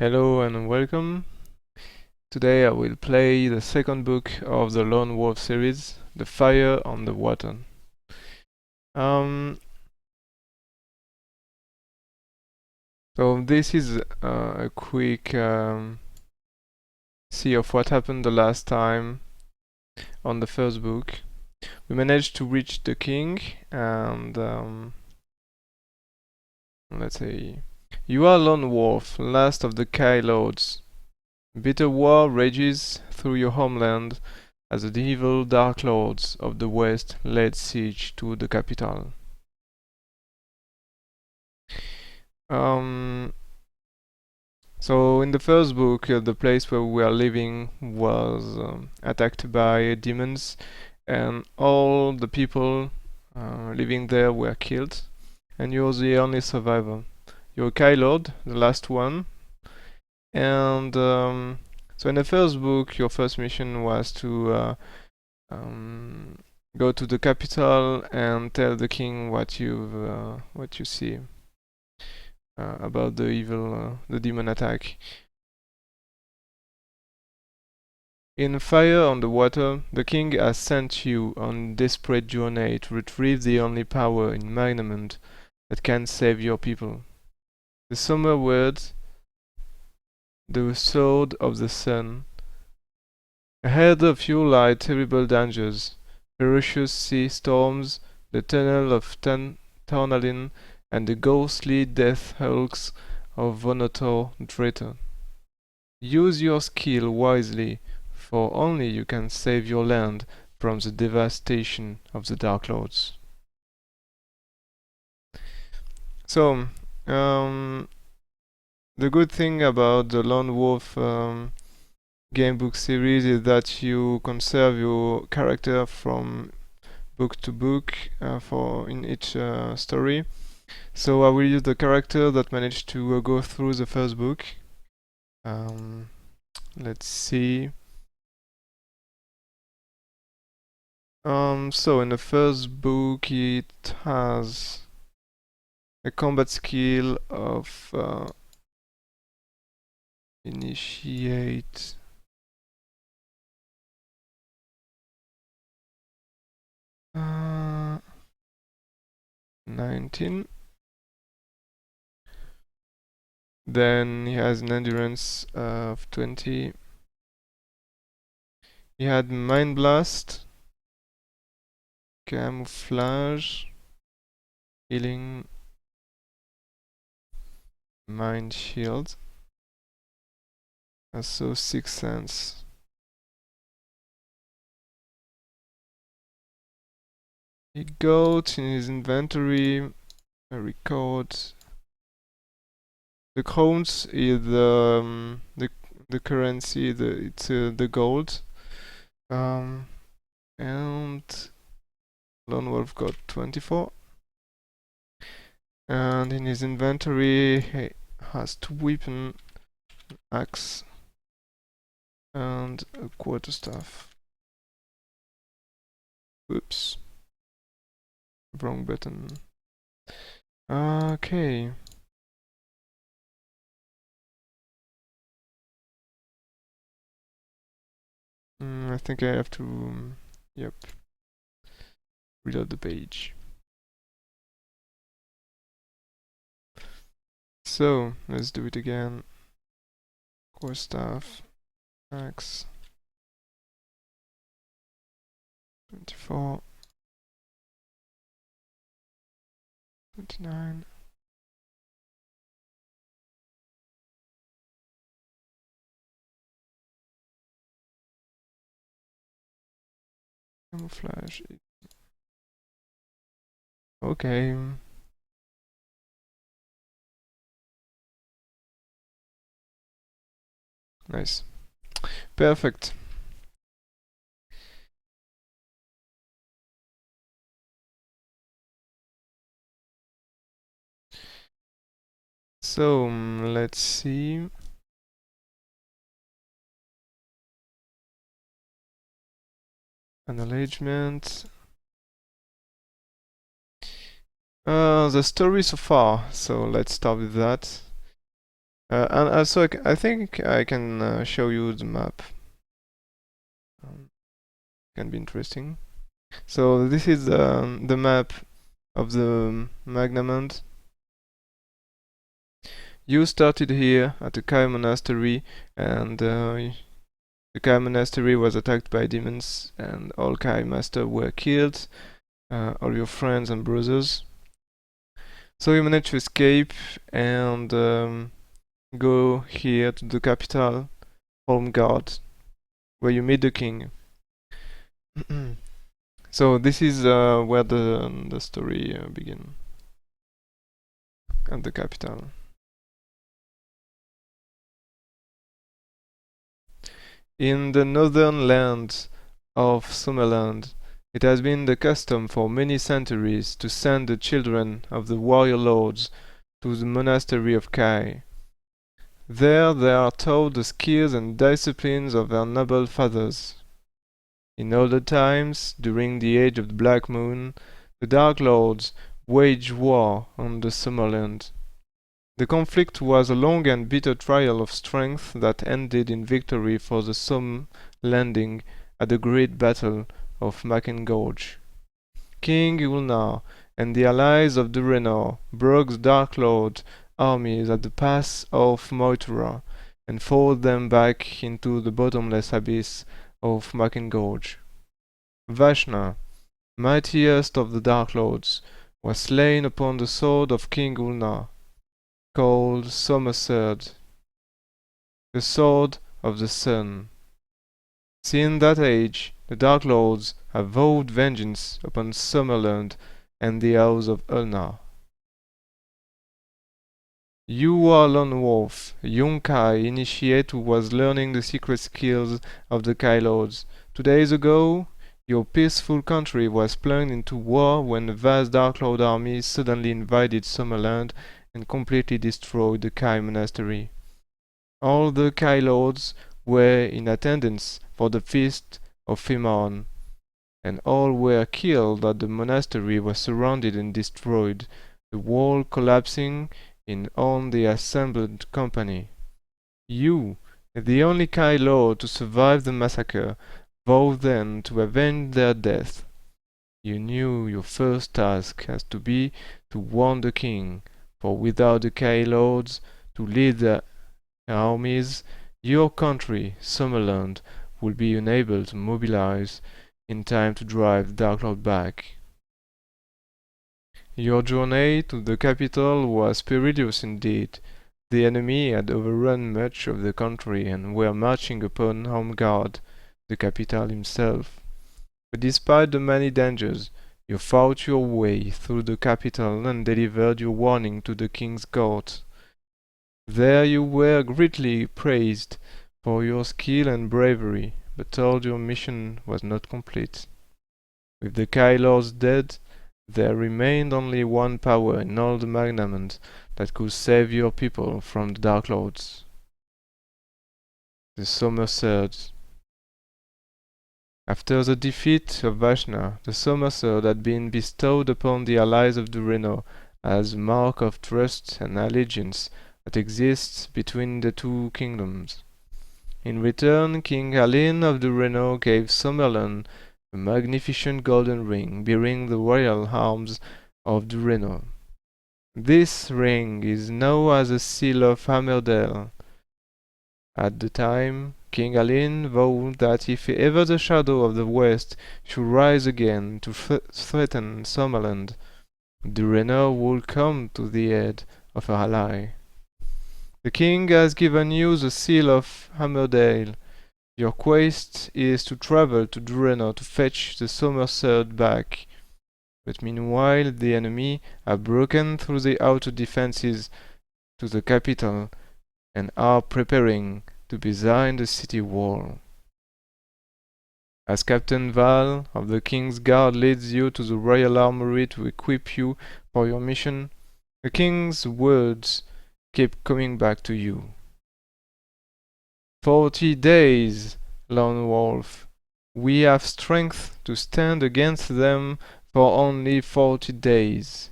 Hello and welcome. Today I will play the second book of the Lone Wolf series, The Fire on the Water. Um, so this is a quick see of what happened the last time on the first book. We managed to reach the king and let's say, you are Lone Wolf, last of the Kai Lords. Bitter war rages through your homeland as the evil Dark Lords of the West laid siege to the capital. Um, so in the first book, the place where we are living was attacked by demons, and all the people living there were killed, and you're the only survivor. You're Kai Lord, the last one, and so in the first book, your first mission was to go to the capital and tell the king what you see about the evil, the demon attack. In Fire on the Water, the king has sent you on a desperate journey to retrieve the only power in Magnemund that can save your people. The summer words, the sword of the sun. Ahead of you lie terrible dangers, ferocious sea storms, the tunnel of Tarnalin, and the ghostly death hulks of Vonotor Dreta. Use your skill wisely, for only you can save your land from the devastation of the Dark Lords. So, the good thing about the Lone Wolf gamebook series is that you conserve your character from book to book for in each story. So I will use the character that managed to go through the first book. Let's see. So in the first book it has a combat skill of initiate. Uh, 19. Then he has an endurance of 20. He had Mind Blast, Camouflage, Healing, Mind Shield. So Sixth Sense. He got in his inventory a record. The crowns is the currency. It's the gold. And Lone Wolf got 24. And in his inventory he has 2 weapons, axe, and a quarterstaff. Oops. Wrong button. Okay. I think I have to, yep, reload the page. So, let's do it again. Quarterstaff, axe, 24, 29. Camouflage. Okay. Nice. Perfect. So, let's see. Acknowledgement. The story so far. So let's start with that. And also, I think I can show you the map. Can be interesting. So this is the map of the Magnamond. You started here at the Kai Monastery, and the Kai Monastery was attacked by demons, and all Kai Masters were killed, all your friends and brothers. So you managed to escape and go here to the capital, Holmgard, where you meet the king. So this is where the story begins, at the capital. In the northern lands of Summerland, it has been the custom for many centuries to send the children of the warrior lords to the monastery of Kai. There they are taught the skills and disciplines of their noble fathers. In older times, during the age of the Black Moon, the Dark Lords waged war on the Summerland. The conflict was a long and bitter trial of strength that ended in victory for the Somme landing at the great battle of Macengorge. King Ulnar and the allies of Durenor broke the Dark Lord armies at the pass of Moytura and forced them back into the bottomless abyss of Macengorge. Vashna, mightiest of the Dark Lords, was slain upon the sword of King Ulnar, called Somerserd, the sword of the sun. Since that age, the Dark Lords have vowed vengeance upon Summerland and the house of Ulnar. You are Lone Wolf, a young Kai initiate who was learning the secret skills of the Kai Lords. 2 days ago, your peaceful country was plunged into war when a vast Dark Lord army suddenly invaded Summerland and completely destroyed the Kai monastery. All the Kai Lords were in attendance for the feast of Fimarn, and all were killed as the monastery was surrounded and destroyed, the wall collapsing in on the assembled company. You, the only Kai Lord to survive the massacre, vowed then to avenge their death. You knew your first task has to be to warn the king, for without the Kai Lords to lead their armies, your country, Summerland, would be unable to mobilize in time to drive the Dark Lord back. Your journey to the capital was perilous indeed. The enemy had overrun much of the country and were marching upon Holmgard, the capital himself. But despite the many dangers, you fought your way through the capital and delivered your warning to the king's court. There you were greatly praised for your skill and bravery, but told your mission was not complete. With the Kai Lords dead, there remained only one power in all the Magnamond that could save your people from the Dark Lords. The Somerserd. After the defeat of Vashna, the Somerserd had been bestowed upon the allies of Durenor as a mark of trust and allegiance that exists between the two kingdoms. In return, King Halin of Durenor gave Summerland a magnificent golden ring bearing the royal arms of Durenor. This ring is known as the Seal of Hammerdale. At the time, King Halin vowed that if ever the shadow of the West should rise again to threaten Summerland, Durenor would come to the aid of her ally. The king has given you the Seal of Hammerdale. Your quest is to travel to Durenor to fetch the Somerserd back. But meanwhile the enemy have broken through the outer defenses to the capital and are preparing to besign the city wall. As Captain Val of the King's Guard leads you to the royal armory to equip you for your mission, the king's words keep coming back to you. 40 days, Lone Wolf. We have strength to stand against them for only 40 days.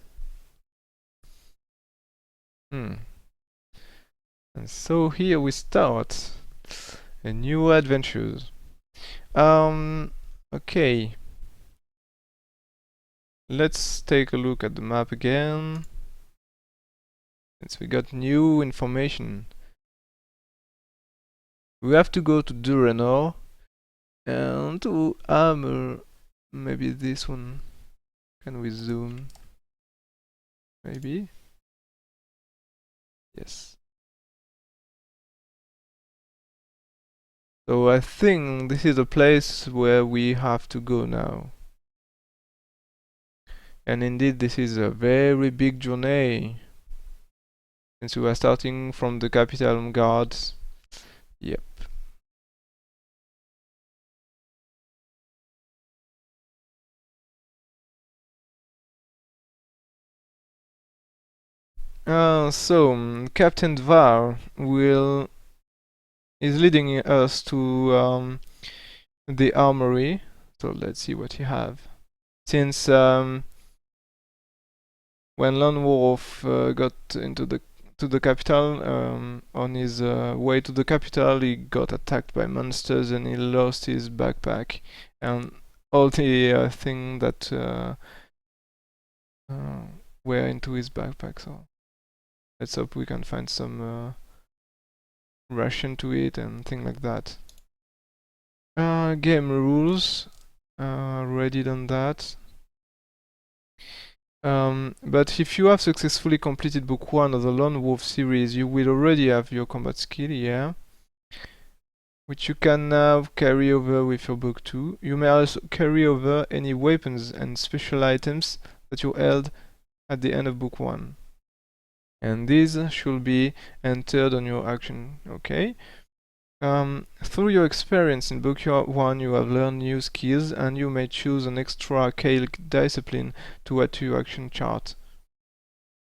And so here we start a new adventures. Um, okay. Let's take a look at the map again. Since we got new information. We have to go to Duranor and to armor. Maybe this one. Can we zoom? Maybe? Yes. So I think this is a place where we have to go now. And indeed this is a very big journey. Since we are starting from the capital guards. Yep. Captain Dvar is leading us to the armory. So let's see what you have. Since when Lone Wolf got into the capital, on his way to the capital, he got attacked by monsters and he lost his backpack and all the thing that were into his backpack. So let's hope we can find some ration to it and thing like that. Game rules. Already done that. But if you have successfully completed book 1 of the Lone Wolf series, you will already have your combat skill, yeah, which you can now carry over with your book 2. You may also carry over any weapons and special items that you held at the end of book 1. And these should be entered on your action, okay? Through your experience in book 1, you have learned new skills and you may choose an extra Kale discipline to add to your action chart.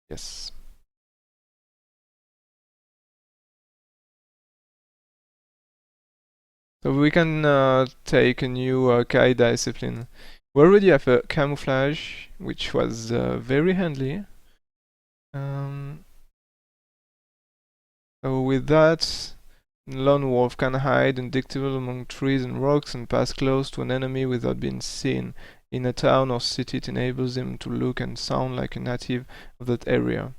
Yes. So we can take a new Kai discipline. We already have a camouflage, which was very handy. So with that, Lone Wolf can hide indictable among trees and rocks and pass close to an enemy without being seen. In a town or city, it enables him to look and sound like a native of that area,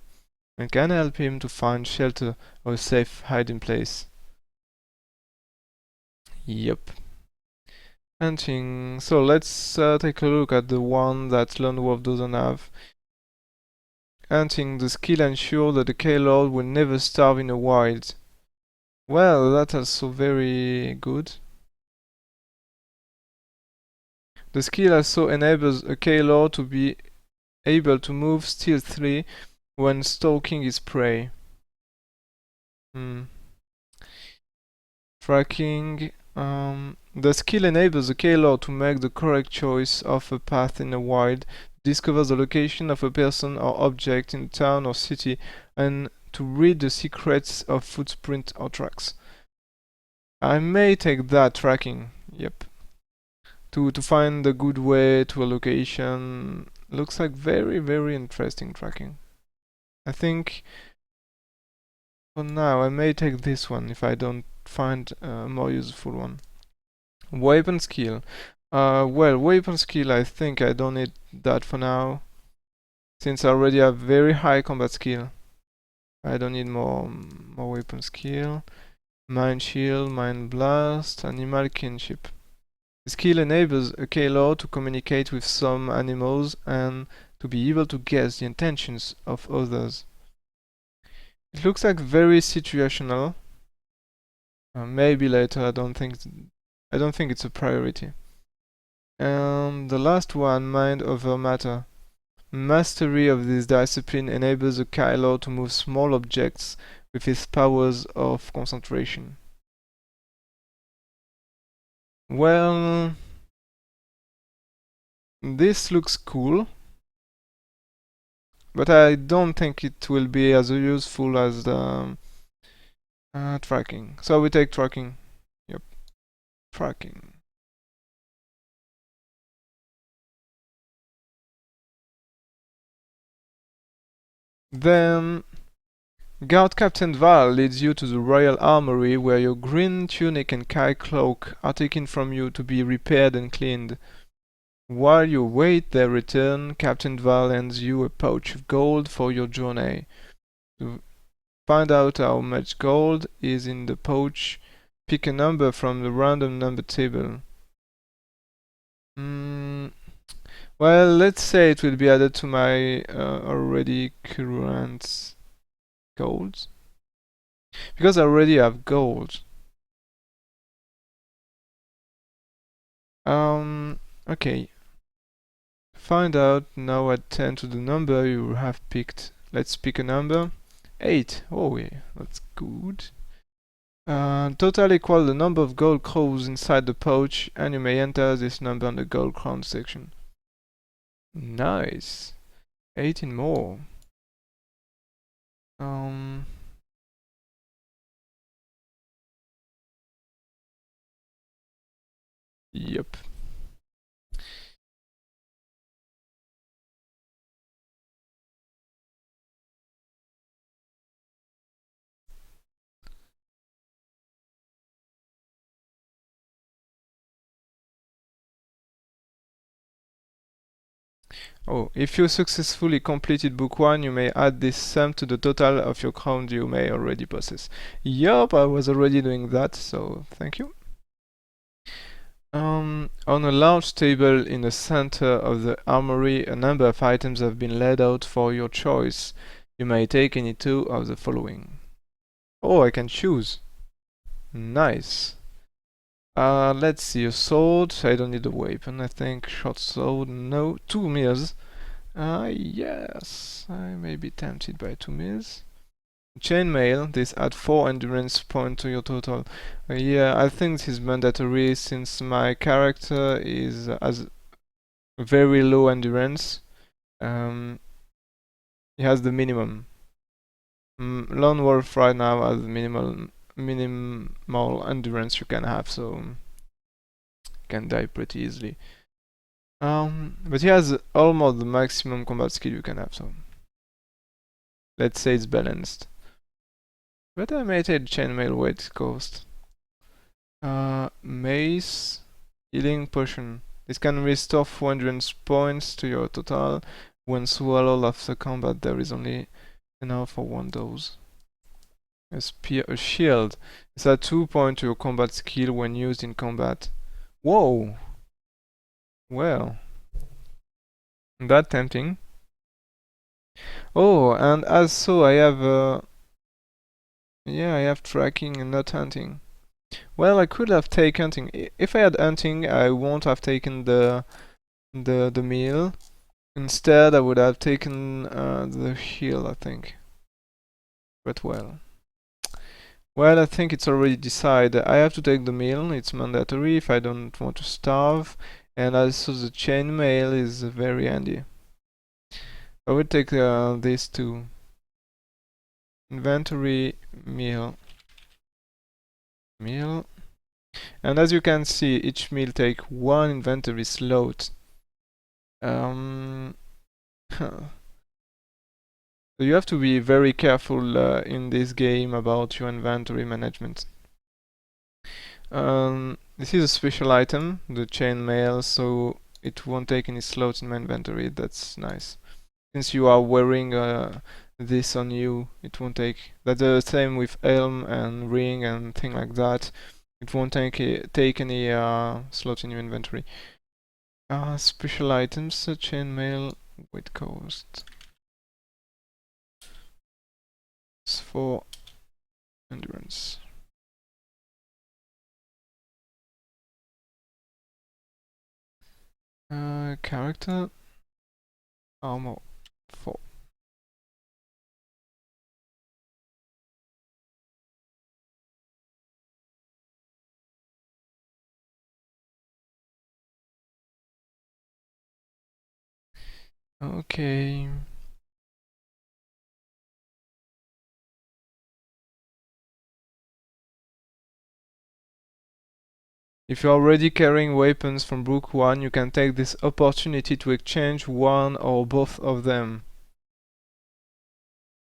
and can help him to find shelter or a safe hiding place. Yep. Hunting. So let's take a look at the one that Lone Wolf doesn't have. Hunting. The skill ensures that the K-Lord will never starve in the wild. Well, that's also very good. The skill also enables a K-Lord to be able to move stealthily when stalking his prey. Tracking. The skill enables the K-Lord to make the correct choice of a path in the wild, discover the location of a person or object in a town or city, and to read the secrets of footprint or tracks. I may take that tracking. Yep. To find a good way to a location. Looks like very interesting tracking. I think for now I may take this one if I don't find a more useful one. Weapon skill. Well, weapon skill, I think I don't need that for now. Since I already have very high combat skill. I don't need more weapon skill. Mind shield, mind blast, animal kinship. The skill enables a K-Lord to communicate with some animals and to be able to guess the intentions of others. It looks like very situational. Maybe later. I don't think it's a priority. And the last one, mind over matter. Mastery of this discipline enables a Kylo to move small objects with his powers of concentration. Well, this looks cool, but I don't think it will be as useful as the tracking. So we take tracking. Yep, tracking. Then Guard Captain Val leads you to the Royal Armory, where your green tunic and Kai cloak are taken from you to be repaired and cleaned. While you wait their return, Captain Val hands you a pouch of gold for your journey. To find out how much gold is in the pouch, pick a number from the random number table. Well, let's say it will be added to my already current gold. Because I already have gold. Okay. Find out now add 10 to the number you have picked. Let's pick a number. 8. Oh yeah, that's good. Total equal the number of gold crowns inside the pouch, and you may enter this number in the gold crown section. Nice. 18 more. Yep. Oh, if you successfully completed book 1, you may add this sum to the total of your crown you may already possess. Yup, I was already doing that, so thank you. On a large table in the center of the armory, a number of items have been laid out for your choice. You may take any two of the following. Oh, I can choose. Nice. Let's see, a sword. I don't need a weapon, I think. Short sword, no. 2 mirrors. Yes, I may be tempted by 2 mirrors. Chainmail, this add 4 endurance points to your total. Yeah, I think this is mandatory since my character has very low endurance. He has the minimum. Lone Wolf right now has minimal endurance you can have, so can die pretty easily. But he has almost the maximum combat skill you can have, so let's say it's balanced. But I may take chainmail weight cost. Mace, healing potion. This can restore 400 points to your total. When swallowed after combat, there is only enough for 1 dose. A spear, a shield. It's at 2 points to your combat skill when used in combat. Whoa! Well, that tempting. Oh, and also I have yeah, I have tracking and not hunting. Well, I could have taken hunting. If I had hunting, I won't have taken the meal. Instead, I would have taken the heal, I think. But well. Well, I think it's already decided. I have to take the meal. It's mandatory if I don't want to starve. And also the chainmail is very handy. I would take these two. Inventory, meal. Meal. And as you can see, each meal take 1 inventory slot. So you have to be very careful in this game about your inventory management. This is a special item, the chainmail, so it won't take any slots in my inventory. That's nice. Since you are wearing this on you, it won't take. That's the same with helm and ring and thing like that. It won't take any slot in your inventory. Special items, chainmail, weight cost. It's for endurance. Character, armor 4. Okay. If you're already carrying weapons from Book 1, you can take this opportunity to exchange one or both of them.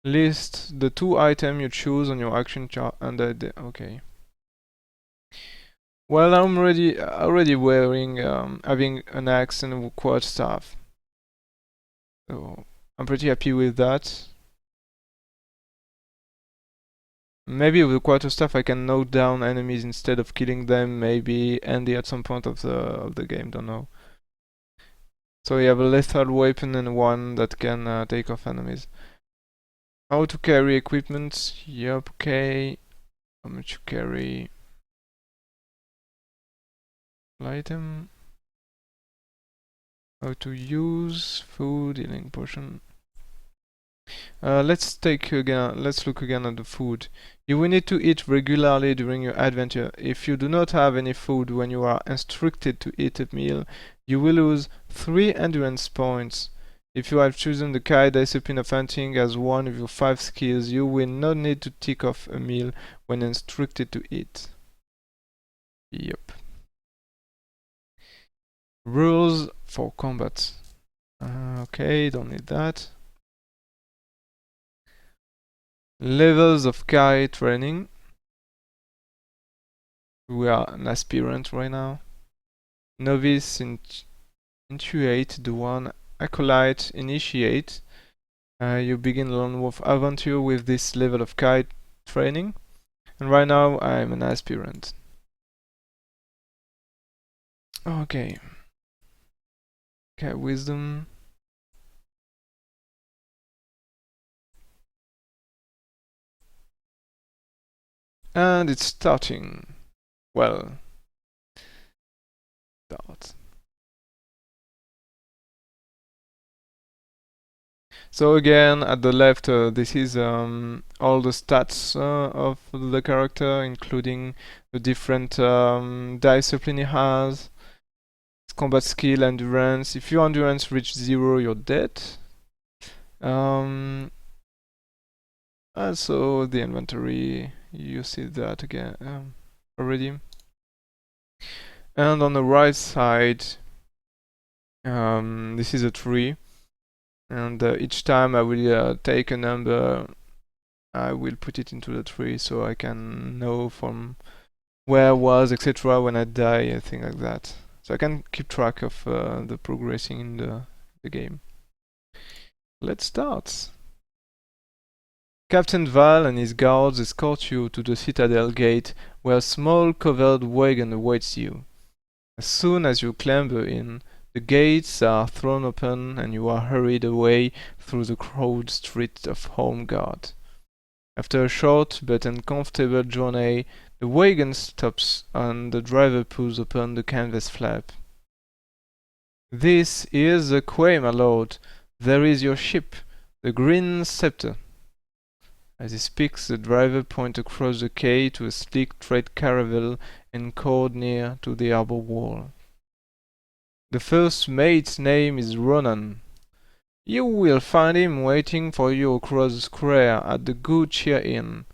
List the 2 items you choose on your action chart under the... Okay. Well, I'm already wearing, having an axe and a quarterstaff. So, I'm pretty happy with that. Maybe with the quarterstaff I can knock down enemies instead of killing them, maybe Andy at some point of the game, don't know. So you have a lethal weapon and one that can take off enemies. How to carry equipment? Yep, okay. How much you carry? Item. How to use food, healing potion. Let's look again at the food. You will need to eat regularly during your adventure. If you do not have any food when you are instructed to eat a meal, you will lose 3 endurance points. If you have chosen the Kai discipline of hunting as one of your 5 skills, you will not need to tick off a meal when instructed to eat. Yep. Rules for combat. Okay, don't need that. Levels of Kai training. We are an aspirant right now. Novice, Intuit, the one. Acolyte, Initiate. You begin Lone Wolf adventure with this level of Kai training. And right now I'm an aspirant. Okay. Kai Wisdom. And it's starting. Well, start. So again, at the left, this is all the stats of the character, including the different discipline he has, combat skill, endurance. If your endurance reaches 0, you're dead. Also the inventory, you see that again already. And on the right side, this is a tree, and each time I will take a number, I will put it into the tree so I can know from where I was, etc. when I die, things like that. So I can keep track of the progressing in the game. Let's start. Captain Val and his guards escort you to the citadel gate, where a small covered wagon awaits you. As soon as you clamber in, the gates are thrown open and you are hurried away through the crowded streets of Homeguard. After a short but uncomfortable journey, the wagon stops and the driver pulls open the canvas flap. "This is the quay, my lord. There is your ship, the Green Scepter." As he speaks, the driver points across the quay to a sleek trade caravel anchored near to the harbour wall. "The first mate's name is Ronan. You will find him waiting for you across the square at the Good Cheer Inn."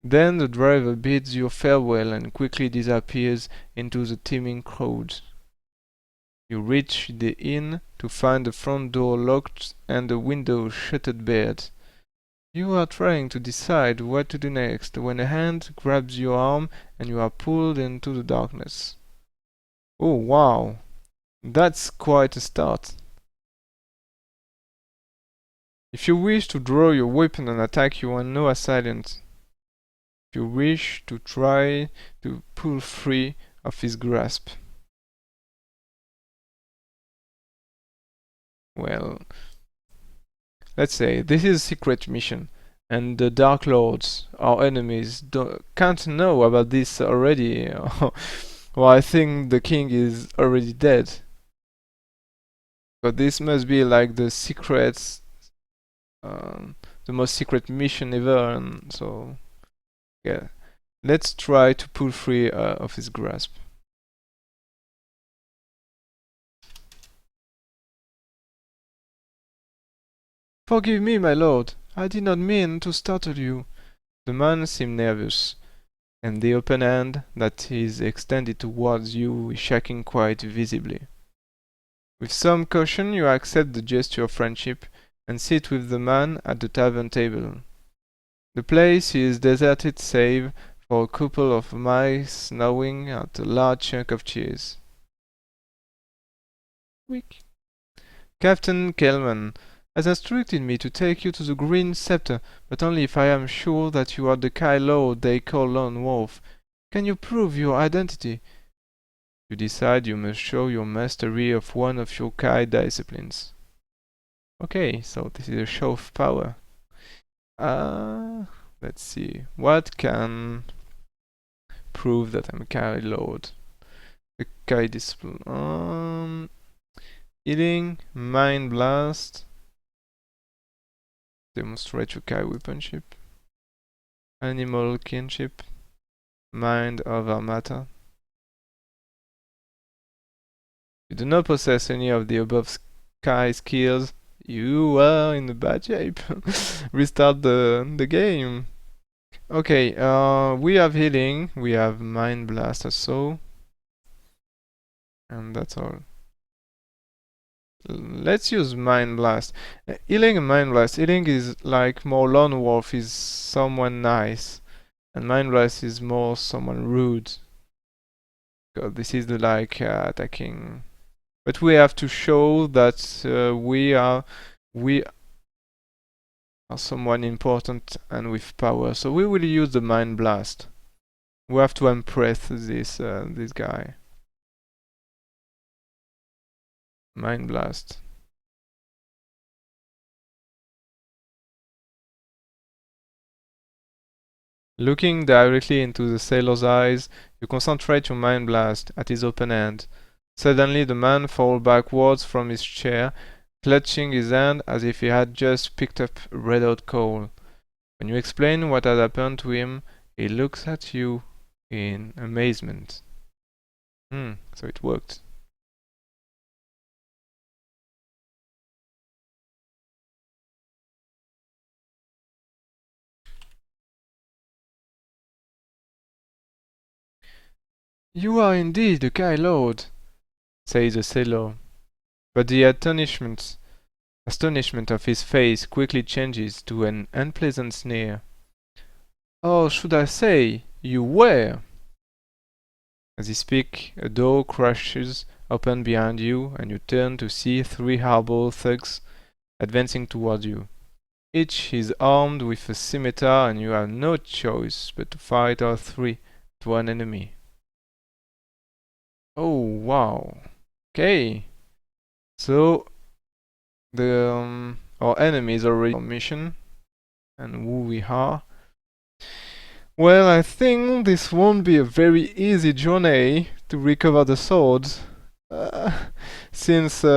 Then the driver bids you farewell and quickly disappears into the teeming crowd. You reach the inn to find the front door locked and the window shuttered barred. You are trying to decide what to do next when a hand grabs your arm and you are pulled into the darkness. Oh wow, that's quite a start. If you wish to draw your weapon and attack, you are no assailant. If you wish to try to pull free of his grasp. Well, let's say this is a secret mission, and the Dark Lords, our enemies, can't know about this already. Well, I think the king is already dead. But this must be like the secrets, the most secret mission ever, and so yeah. Let's try to pull free of his grasp. "Forgive me, my lord. I did not mean to startle you." The man seemed nervous, and the open hand that is extended towards you is shaking quite visibly. With some caution you accept the gesture of friendship, and sit with the man at the tavern table. The place is deserted save for a couple of mice gnawing at a large chunk of cheese. Weak. Captain Kelman has instructed me to take you to the Green Scepter, but only if I am sure that you are the Kai Lord they call Lone Wolf. Can you prove your identity? You decide you must show your mastery of one of your Kai disciplines. Okay, so this is a show of power. Let's see. What can prove that I'm a Kai Lord? The Kai discipline. Healing, Mind Blast. Demonstrate your Kai weaponship. Animal kinship. Mind over matter. You do not possess any of the above Kai skills. You are in the bad shape. Restart the game. Okay, we have healing, we have mind blast also, and that's all. Let's use mind blast. Healing and mind blast. Healing is like more lone wolf, is someone nice, and mind blast is more someone rude. Because this is the attacking. But we have to show that we are someone important and with power. So we will use the mind blast. We have to impress this guy. Mind blast. Looking directly into the sailor's eyes, you concentrate your mind blast at his open hand. Suddenly the man falls backwards from his chair, clutching his hand as if he had just picked up a red-hot coal. When you explain what had happened to him, he looks at you in amazement. So it worked. You are indeed a Kai Lord, says the sailor, but the astonishment of his face quickly changes to an unpleasant sneer. Or should I say, you were? As he speaks, a door crashes open behind you, and you turn to see 3 harbor thugs advancing toward you. Each is armed with a scimitar, and you have no choice but to fight all 3 at one enemy. Oh, wow. Okay. So, our enemy is already on mission, and who we are. Well, I think this won't be a very easy journey to recover the swords, since we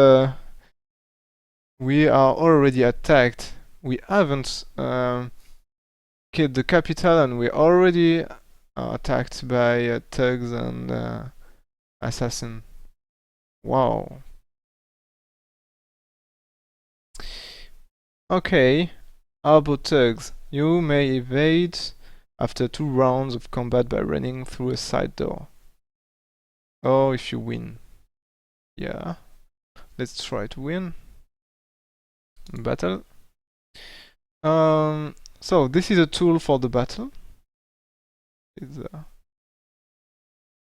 are already attacked. We haven't killed the capital, and we're already attacked by thugs and assassins. Wow. Okay, Arbor thugs. You may evade after 2 rounds of combat by running through a side door. Or if you win. Yeah. Let's try to win. Battle. So this is a tool for the battle. It's a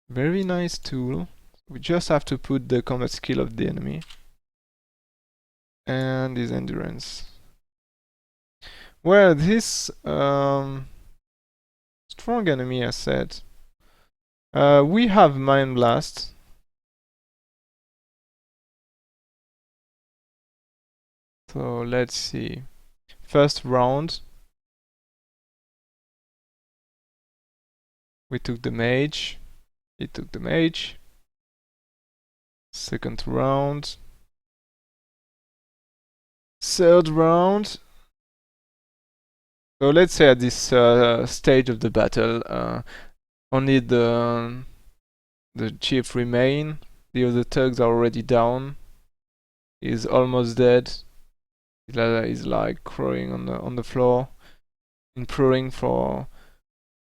very nice tool. We just have to put the combat skill of the enemy and his endurance. Well, this strong enemy, I said. We have Mind Blast. So let's see. First round, we took the mage. He took the mage. Second round. Third round. So let's say at this stage of the battle, only the chief remain. The other thugs are already down. He's almost dead. He's like crawling on the floor, imploring for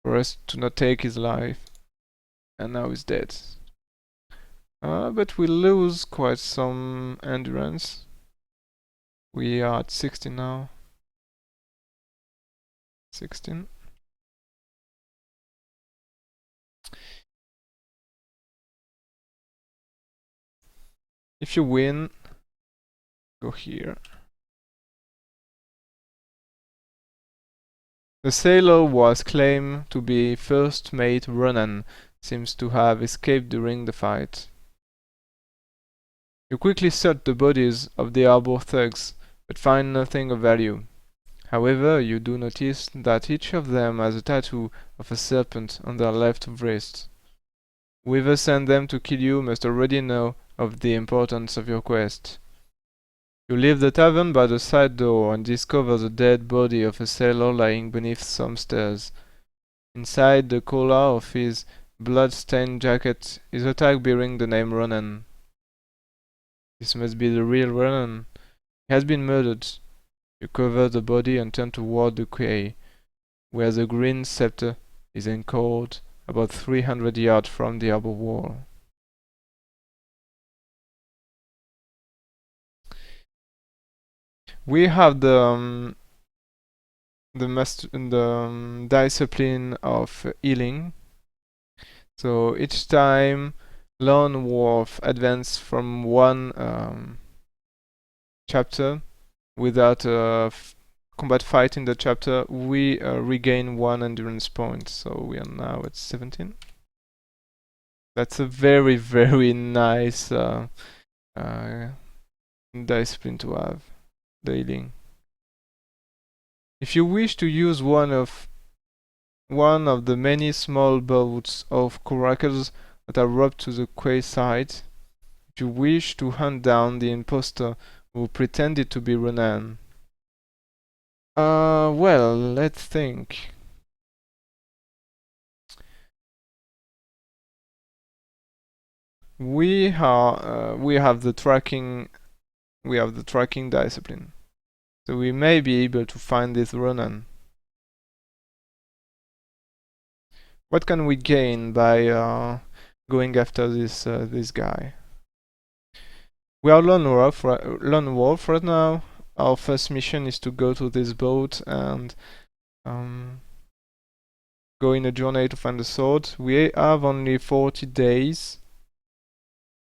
us to not take his life. And now he's dead. But we lose quite some endurance. We are at 16 now. 16. If you win, go here. The sailor was claimed to be first mate Ronan, seems to have escaped during the fight. You quickly search the bodies of the harbor thugs, but find nothing of value. However, you do notice that each of them has a tattoo of a serpent on their left wrist. Whoever sent them to kill you must already know of the importance of your quest. You leave the tavern by the side door and discover the dead body of a sailor lying beneath some stairs. Inside the collar of his blood-stained jacket is a tag bearing the name Ronan. This must be the real Ronan. He has been murdered. You cover the body and turn toward the quay, where the green scepter is anchored about 300 yards from the harbor wall. We have the discipline of healing. So each time lone wolf advance from one chapter without a combat fight in the chapter, we regain 1 endurance point. So we are now at 17. That's a very, very nice discipline to have, the healing. If you wish to use one of the many small boats of coracles that are roped to the quayside, if you wish to hunt down the impostor who pretended to be Ronan. Well, let's think. We have the tracking discipline, so we may be able to find this Ronan. What can we gain by going after this guy? We are lone wolf right now. Our first mission is to go to this boat and go in a journey to find the sword. We have only 40 days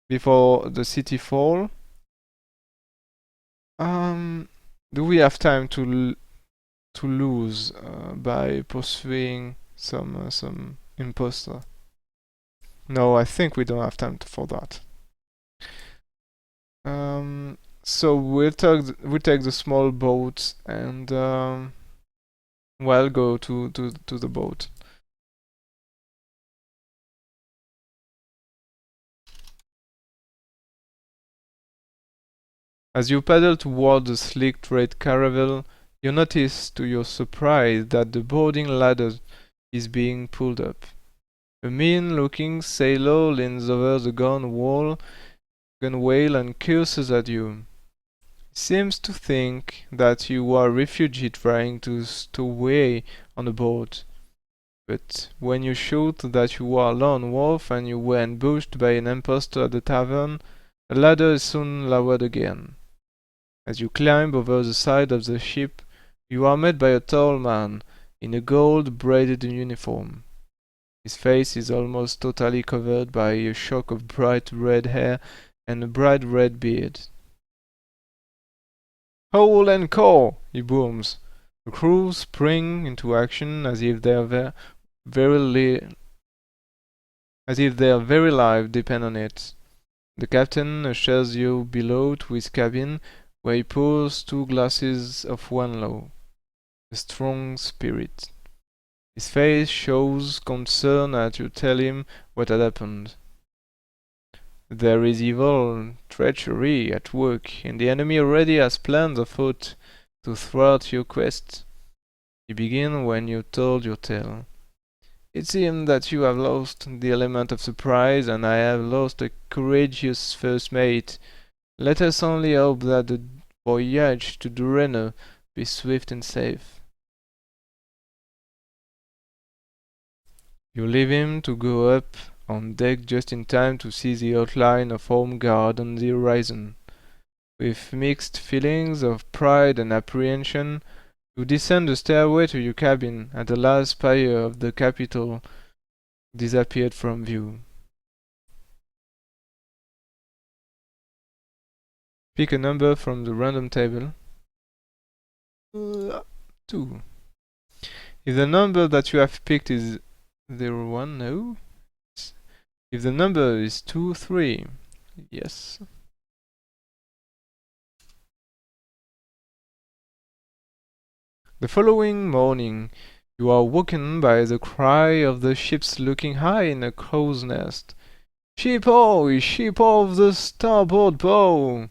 before the city fall. Do we have time to lose by pursuing some imposter? No, I think we don't have time for that. So we'll take the small boat and well, go to the boat. As you paddle toward the slick red caravel, you notice to your surprise that the boarding ladder is being pulled up. A mean-looking sailor leans over the gunwale and curses at you. He seems to think that you are a refugee trying to stow away on a boat. But when you shout that you are a lone wolf and you were ambushed by an impostor at the tavern, the ladder is soon lowered again. As you climb over the side of the ship, you are met by a tall man in a gold-braided uniform. His face is almost totally covered by a shock of bright red hair and a bright red beard. "Hole and core!" he booms. The crew spring into action as if their very life depend on it. The captain ushers you below to his cabin, where he pours 2 glasses of one low, a strong spirit. His face shows concern as you tell him what had happened. There is evil treachery at work, and the enemy already has plans afoot to thwart your quest. You begin when you told your tale. It seems that you have lost the element of surprise, and I have lost a courageous first mate. Let us only hope that the voyage to Dureno be swift and safe. You leave him to go up on deck just in time to see the outline of Home Guard on the horizon. With mixed feelings of pride and apprehension, you descend the stairway to your cabin, and the last spire of the capital disappeared from view. Pick a number from the random table. 2. If the number that you have picked is 1, no. If the number is 2, 3, yes. The following morning, you are woken by the cry of the ships looking high in a crow's nest. Ship ahoy! Ship off the starboard bow!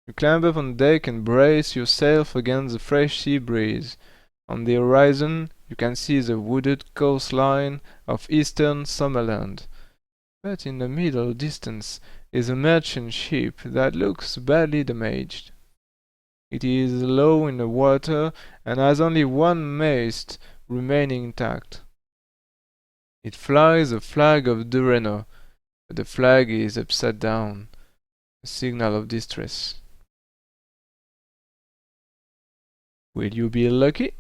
You climb up on deck and brace yourself against the fresh sea breeze. On the horizon, you can see the wooded coastline of eastern Summerland. But in the middle distance is a merchant ship that looks badly damaged. It is low in the water and has only one mast remaining intact. It flies the flag of Dureno, but the flag is upside down, a signal of distress. Will you be lucky?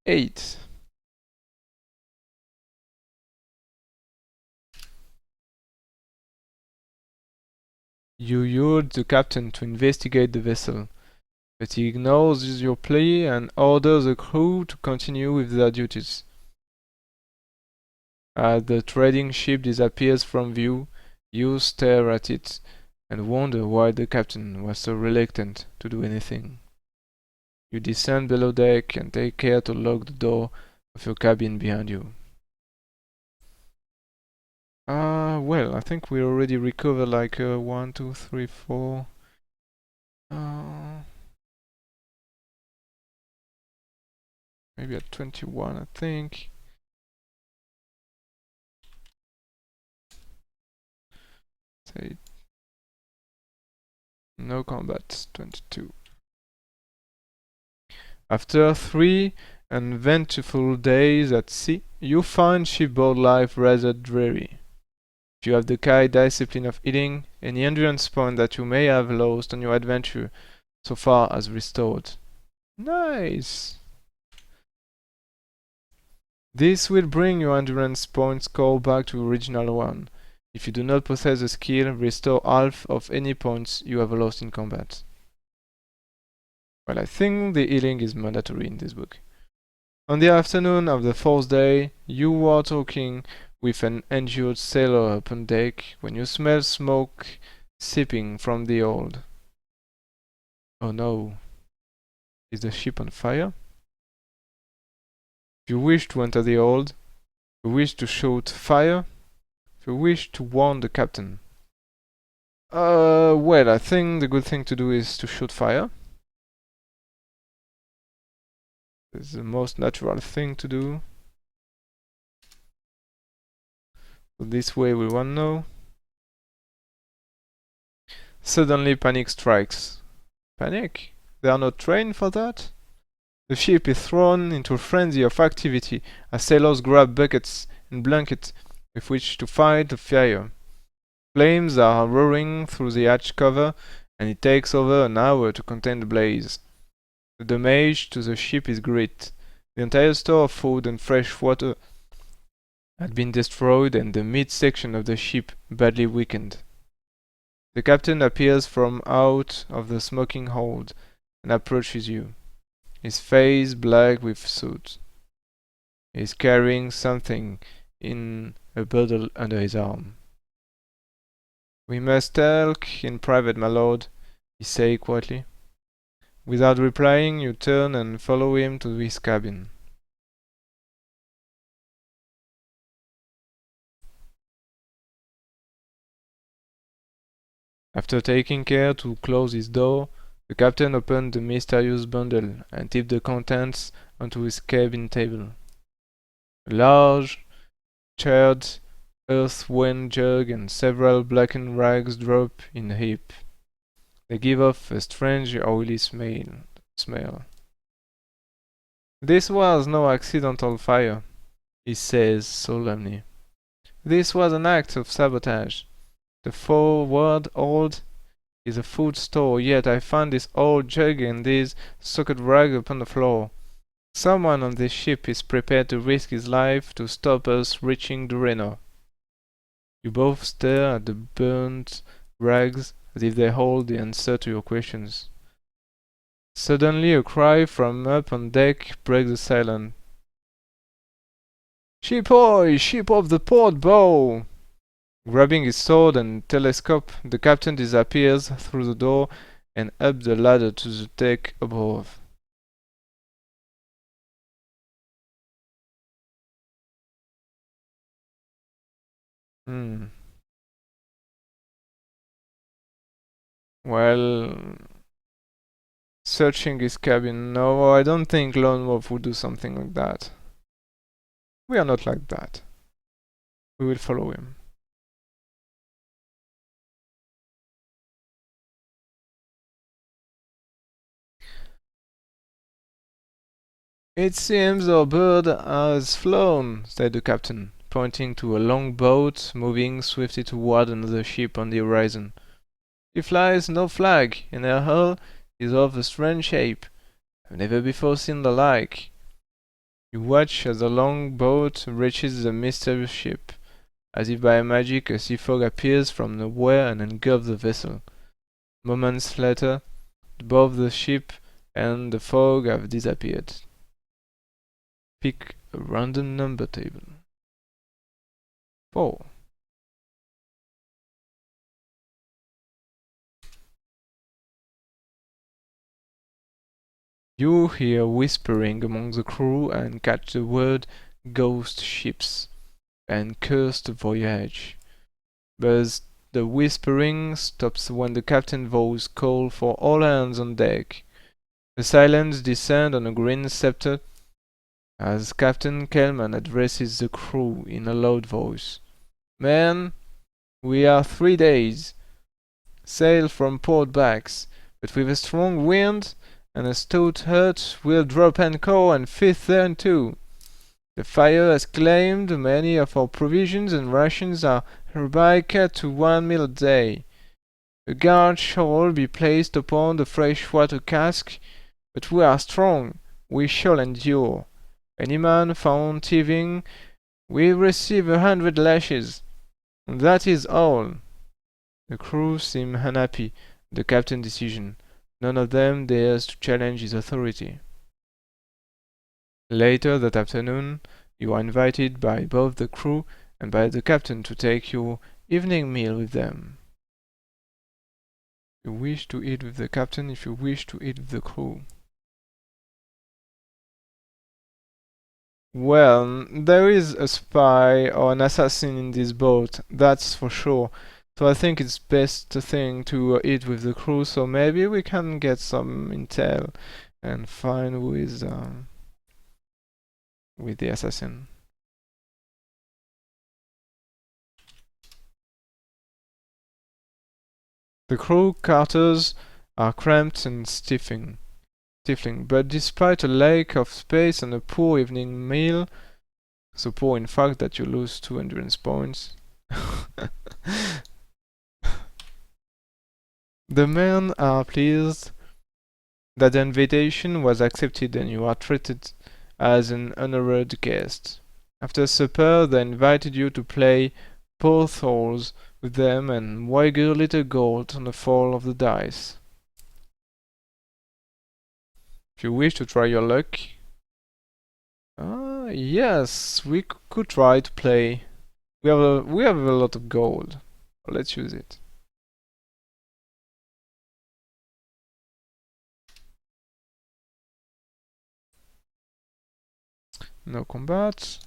8. You urge the captain to investigate the vessel, but he ignores your plea and orders the crew to continue with their duties. As the trading ship disappears from view, you stare at it and wonder why the captain was so reluctant to do anything. You descend below deck and take care to lock the door of your cabin behind you. Well, I think we already recovered like 1, 2, 3, 4. Maybe at 21, I think. Say no combat, 22. After 3 uneventful days at sea, you find shipboard life rather dreary. If you have the kind discipline of eating, any endurance point that you may have lost on your adventure so far has restored. Nice! This will bring your endurance point score back to original one. If you do not possess the skill, restore half of any points you have lost in combat. Well, I think the healing is mandatory in this book. On the afternoon of the 4th day, you are talking with an injured sailor upon deck when you smell smoke seeping from the hold. Oh no. Is the ship on fire? If you wish to enter the hold, if you wish to shout fire, if you wish to warn the captain. Well, I think the good thing to do is to shoot fire. It's the most natural thing to do. So this way we won't know. Suddenly panic strikes. Panic? They are not trained for that? The ship is thrown into a frenzy of activity as sailors grab buckets and blankets with which to fight the fire. Flames are roaring through the hatch cover, and it takes over an hour to contain the blaze. The damage to the ship is great. The entire store of food and fresh water had been destroyed and the mid-section of the ship badly weakened. The captain appears from out of the smoking hold and approaches you, his face black with soot. He is carrying something in a bundle under his arm. "We must talk in private, my lord," he says quietly. Without replying, you turn and follow him to his cabin. After taking care to close his door, the captain opened the mysterious bundle and tipped the contents onto his cabin table. A large, charred earthen jug and several blackened rags drop in a heap. They give off a strange oily smell. "This was no accidental fire," he says solemnly. "This was an act of sabotage. The forward hold is a food store, yet I find this old jug and this soaked rag upon the floor. Someone on this ship is prepared to risk his life to stop us reaching the Reno. You both stare at the burnt rags as if they hold the answer to your questions. Suddenly a cry from up on deck breaks the silence. "Ship ahoy! Ship off the port bow!" Grabbing his sword and telescope, the captain disappears through the door and up the ladder to the deck above. Hmm. Well, searching his cabin. No, I don't think Lone Wolf would do something like that. We are not like that. We will follow him. "It seems our bird has flown," said the captain, pointing to a long boat moving swiftly toward another ship on the horizon. "She flies no flag, and her hull is of a strange shape. I've never before seen the like." You watch as the long boat reaches the mysterious ship. As if by magic, a sea fog appears from nowhere and engulfs the vessel. Moments later, both the ship and the fog have disappeared. Pick a random number table. 4. You hear whispering among the crew and catch the word "ghost ships" and "cursed voyage." But the whispering stops when the captain's voice calls for all hands on deck. The silence descends on a green scepter as Captain Kelman addresses the crew in a loud voice. "Men, we are 3 days sail from Port Backs, but with a strong wind and a stout hurt we'll drop anchor and feast there too. The fire has claimed many of our provisions, and rations are hereby cut to 1 meal a day. A guard shall be placed upon the fresh-water cask, but we are strong, we shall endure. Any man found thieving will receive 100 lashes, and that is all." The crew seem unhappy at the captain's decision. None of them dares to challenge his authority. Later that afternoon, you are invited by both the crew and by the captain to take your evening meal with them. You wish to eat with the captain if you wish to eat with the crew. Well, there is a spy or an assassin in this boat, that's for sure. So I think it's best thing to eat with the crew, so maybe we can get some intel and find who is with the assassin. The crew quarters are cramped and stifling, but despite a lack of space and a poor evening meal, so poor in fact that you lose 2 endurance points, the men are pleased that the invitation was accepted and you are treated as an honored guest. After supper, they invited you to play portholes with them and wager little gold on the fall of the dice. If you wish to try your luck, yes, we could try to play. We have a lot of gold. Let's use it. No combat.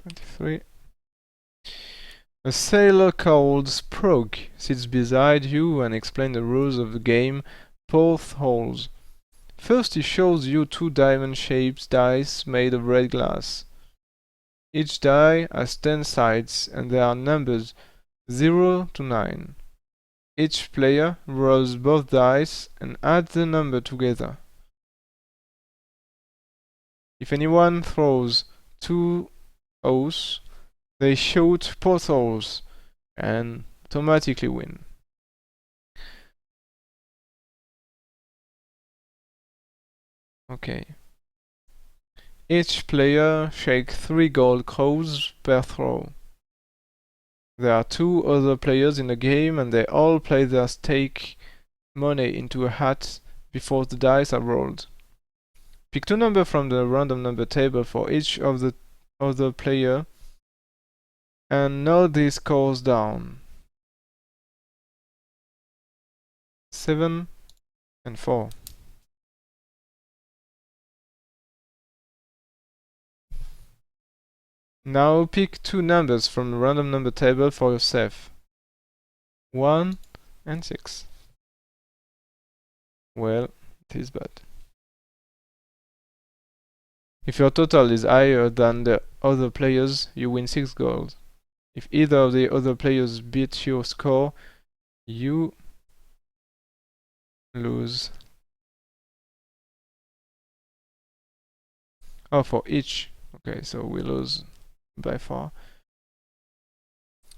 23. A sailor called Sprog sits beside you and explains the rules of the game Portholes. First he shows you 2 diamond-shaped dice made of red glass. Each die has 10 sides and they are numbered 0 to 9. Each player rolls both dice and adds the number together. If anyone throws 2 O's, they shoot portholes and automatically win. Okay. Each player shakes 3 gold crows per throw. There are 2 other players in the game and they all play their stake money into a hat before the dice are rolled. Pick 2 numbers from the random number table for each of the other player and note these scores down. 7 and 4. Now pick 2 numbers from the random number table for yourself. 1 and 6. Well, it is bad. If your total is higher than the other players, you win 6 gold. If either of the other players beats your score, you lose. Oh, for each. Okay, so we lose by 4.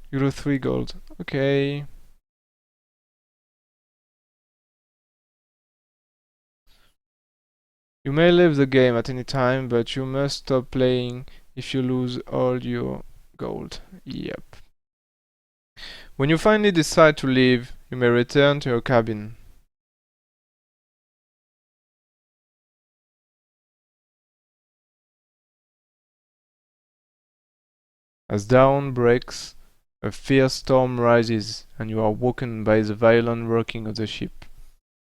You lose 3 gold. Okay. You may leave the game at any time, but you must stop playing if you lose all your gold. Yep. When you finally decide to leave, you may return to your cabin. As dawn breaks, a fierce storm rises, and you are woken by the violent rocking of the ship.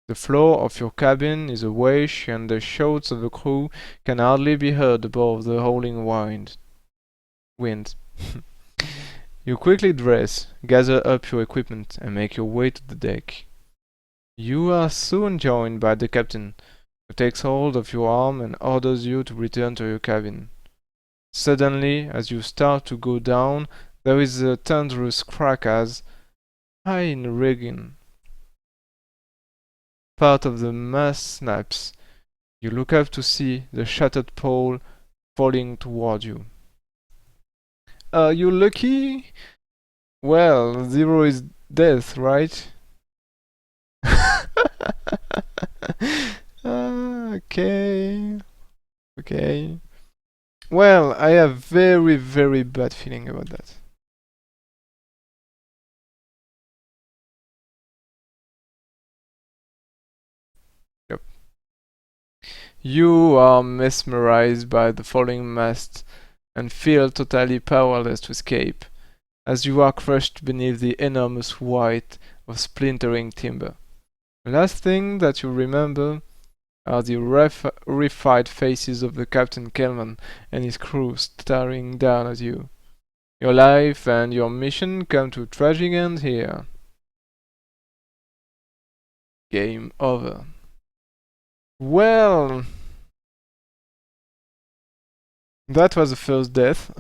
The floor of your cabin is awash, and the shouts of the crew can hardly be heard above the howling wind. You quickly dress, gather up your equipment, and make your way to the deck. You are soon joined by the captain, who takes hold of your arm and orders you to return to your cabin. Suddenly, as you start to go down, there is a thunderous crack as, high in the rigging, part of the mast snaps. You look up to see the shattered pole falling toward you. Are you lucky? Well, 0 is death, right? Okay. Okay. Well, I have very, very bad feeling about that. Yep. You are mesmerized by the falling mast and feel totally powerless to escape, as you are crushed beneath the enormous weight of splintering timber. The last thing that you remember are the horrified faces of the Captain Kelman and his crew staring down at you. Your life and your mission come to a tragic end here. Game over. Well, that was the first death.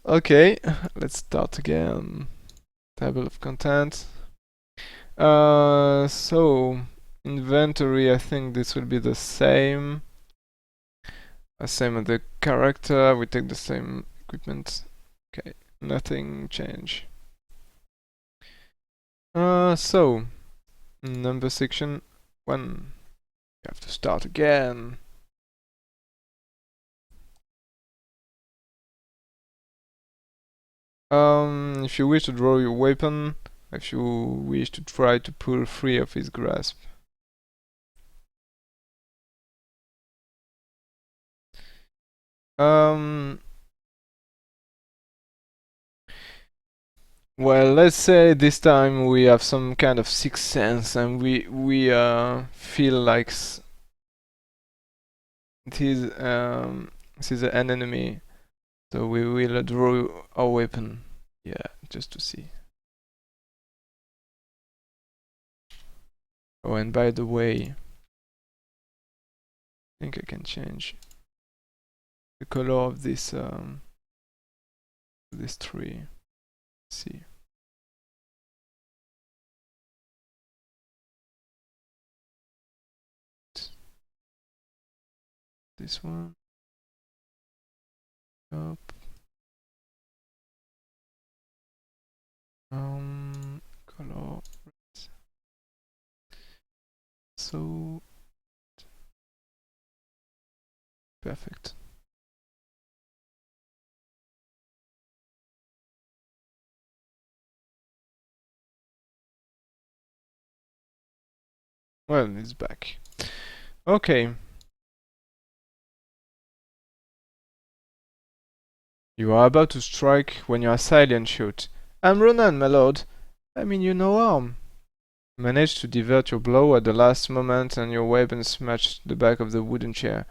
Okay, let's start again. Table of content. So inventory, I think this will be the same. Same as the character, we take the same equipment. Okay, nothing change. So number section 1. You have to start again. If you wish to draw your weapon, if you wish to try to pull free of his grasp. Um, well, let's say this time we have some kind of sixth sense and we feel like this is an enemy, so we will draw our weapon. Yeah, just to see. Oh, and by the way, I think I can change the color of this tree. Let's see. This one. Up. Color. So perfect. Well, it's back. Okay. You are about to strike when your assailant shoots. I'm Ronan, my lord. I mean you no harm. Manage to divert your blow at the last moment and your weapon smashed the back of the wooden chair.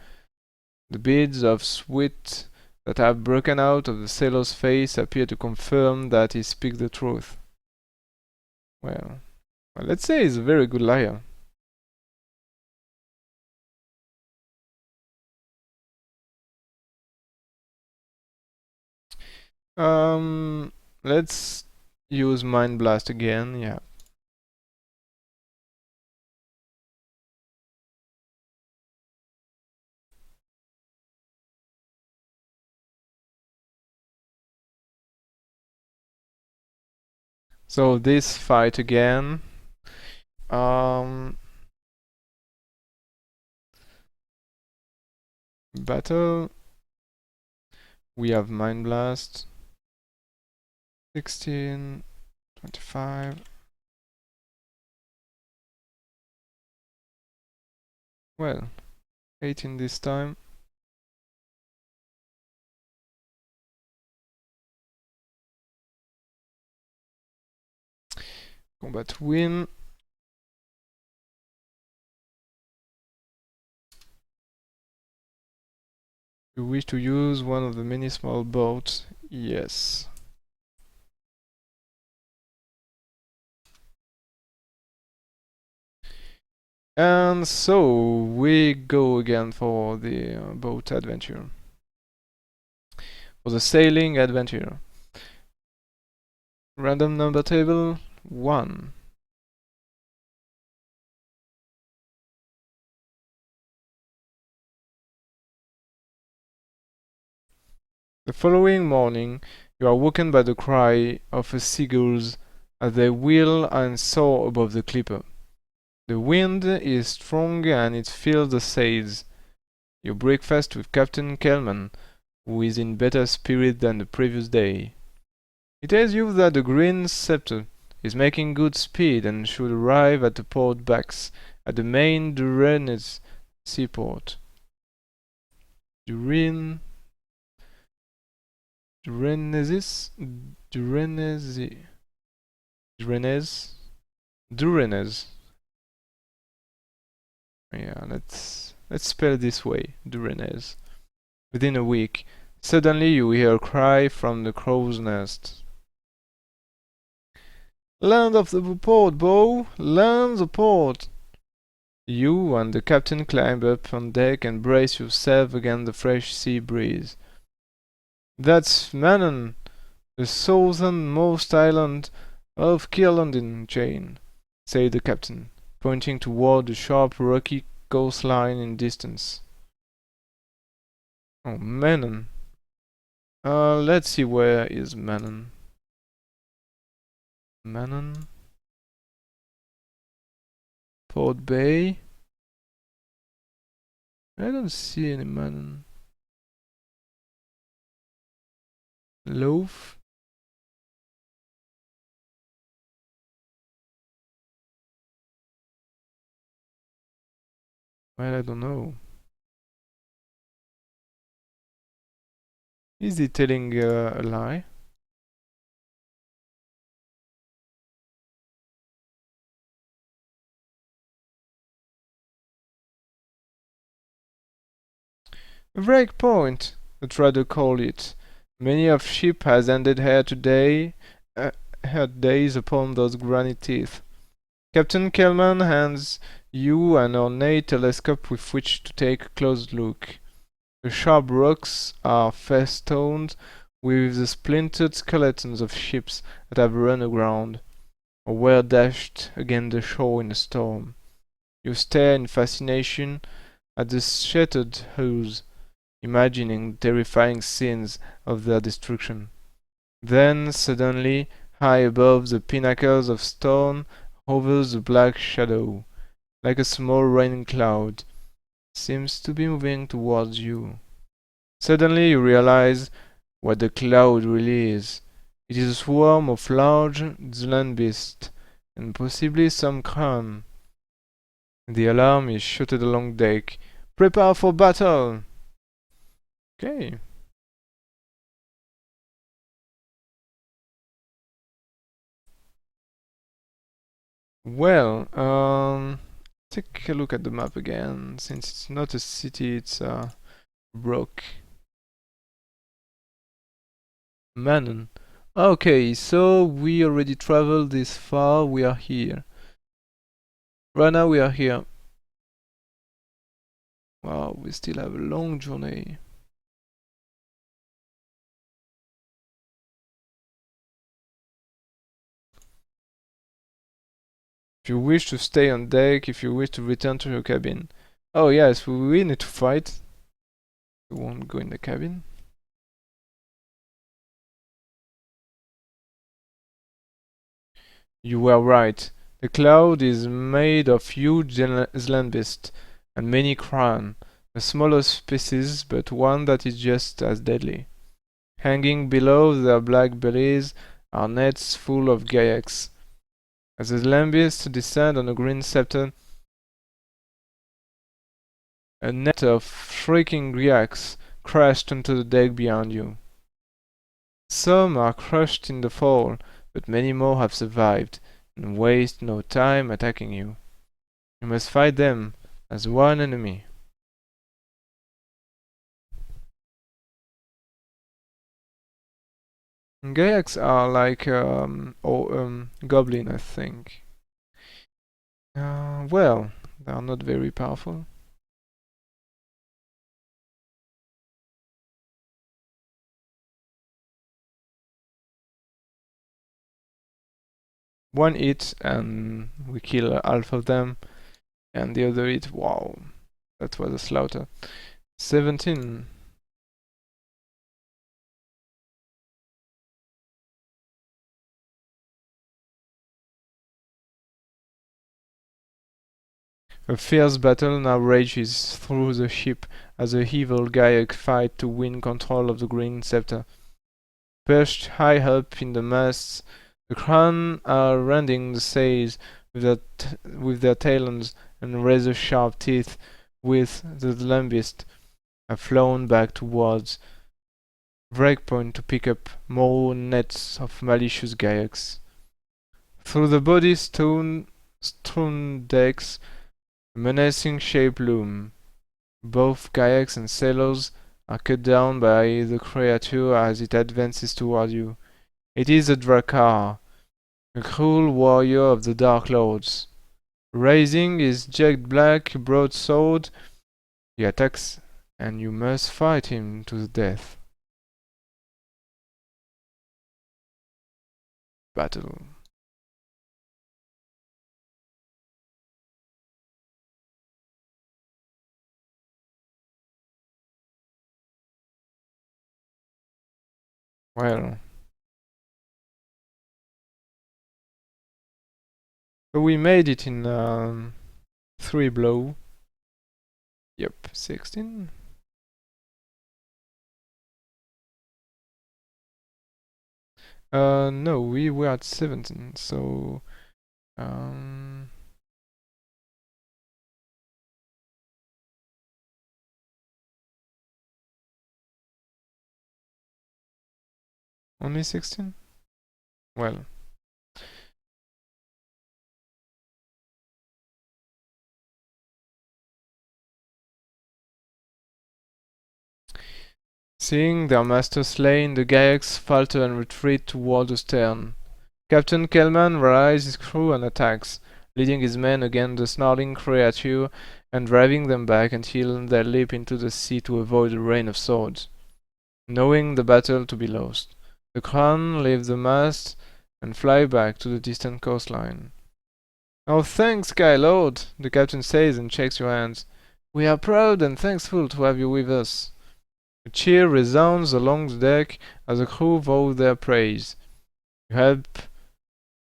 The beads of sweat that have broken out of the sailor's face appear to confirm that he speaks the truth. Well, let's say he's a very good liar. Um, let's use Mind Blast again, yeah. So this fight again. Battle. We have Mind Blast. 16, 25. Well, 18 this time. Combat win. You wish to use one of the many small boats? Yes. And so we go again for the boat adventure. For the sailing adventure. Random number table 1. The following morning, you are woken by the cry of the seagulls as they wheel and soar above the clipper. The wind is strong and it fills the sails. You breakfast with Captain Kelman, who is in better spirit than the previous day. He tells you that the Green Scepter is making good speed and should arrive at the port backs at the main Durennes seaport. Durennes? Durennes? Durennes. Yeah, let's spell it this way. Durennes. Within a week, suddenly you hear a cry from the crow's nest. Land of the port, Bo! Land the port! You and the captain climb up on deck and brace yourself against the fresh sea breeze. That's Manon, the southernmost island of Kirlandin chain, said the captain, pointing toward the sharp rocky coastline in distance. Oh, Manon. Let's see, where is Manon? Manon? Port Bay? I don't see any Manon. Loaf? Well, I don't know. Is he telling a lie? A break point, the trader called it. Many of ship has ended here today, her days upon those granite teeth. Captain Kelman hands you an ornate telescope with which to take a close look. The sharp rocks are festooned with the splintered skeletons of ships that have run aground, or were dashed against the shore in a storm. You stare in fascination at the shattered hulls, imagining the terrifying scenes of their destruction. Then, suddenly, high above the pinnacles of stone hovers a black shadow, like a small rain cloud. Seems to be moving towards you. Suddenly you realize what the cloud really is. It is a swarm of large land beasts, and possibly some crane. The alarm is shouted along deck. Prepare for battle! Okay. Well, take a look at the map again. Since it's not a city, it's a rock. Manon. Okay, so we already traveled this far. We are here. Right now we are here. Wow, we still have a long journey. If you wish to stay on deck, if you wish to return to your cabin. Oh yes, we need to fight. We won't go in the cabin. You were right. The cloud is made of huge land beasts and many crane, a smaller species but one that is just as deadly. Hanging below their black bellies are nets full of kayaks. As the land beasts descend on a green scepter, a net of shrieking yaks crashed onto the deck behind you. Some are crushed in the fall, but many more have survived, and waste no time attacking you. You must fight them as one enemy. Gayaks are like goblin, I think. Well, they are not very powerful. One hit and we kill half of them, and the other hit, wow, that was a slaughter. 17. A fierce battle now rages through the ship as the evil Gayak fight to win control of the green scepter. Perched high up in the masts, the crane are rending the sails with their talons, and razor-sharp teeth with the lambist have flown back towards breakpoint to pick up more nets of malicious Gayaks. Through the body strewn decks, a menacing shape loom. Both kayaks and sailors are cut down by the creature as it advances toward you. It is a Drakkar, a cruel warrior of the Dark Lords. Raising his jet black broadsword, he attacks, and you must fight him to the death. Battle. Well, so we made it in 3 blow. Yep, 16. No, we were at 17, so um, only 16? Well, seeing their master slain, the Gaiacs falter and retreat toward the stern. Captain Kelman rallies his crew and attacks, leading his men against the snarling creature and driving them back until they leap into the sea to avoid a rain of swords. Knowing the battle to be lost, the Kran leave the mast and fly back to the distant coastline. "Oh, thanks, Sky Lord," the captain says and shakes your hands. "We are proud and thankful to have you with us." A cheer resounds along the deck as the crew vow their praise. You help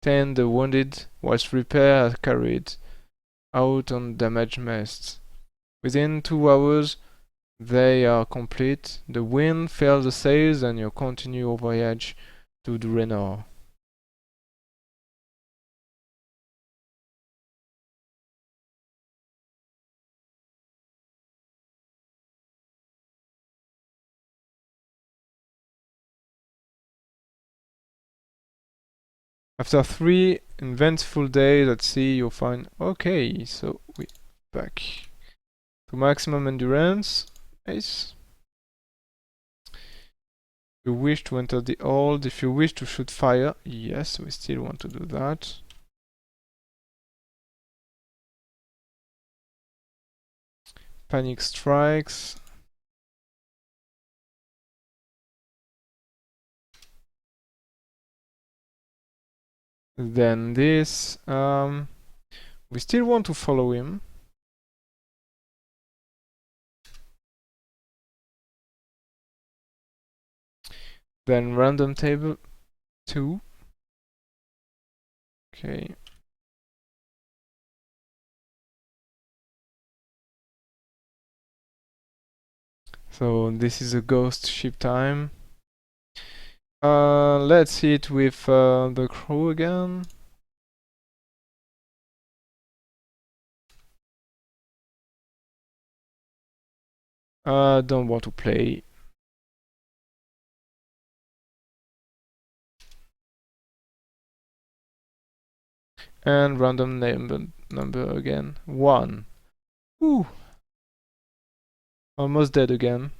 tend the wounded, whilst repair are carried out on damaged masts. Within 2 hours, They are complete. The wind fills the sails and you continue your voyage to Draenor. After 3 eventful days at sea, you'll find, okay, so we back to maximum endurance. Nice. You wish to enter the hold. If you wish to shoot fire, yes, we still want to do that. Panic strikes. Then this. We still want to follow him. Then random table 2. Okay. So this is a ghost ship time. Let's see it with the crew again. Don't want to play. And random number again. 1. Ooh. Almost dead again.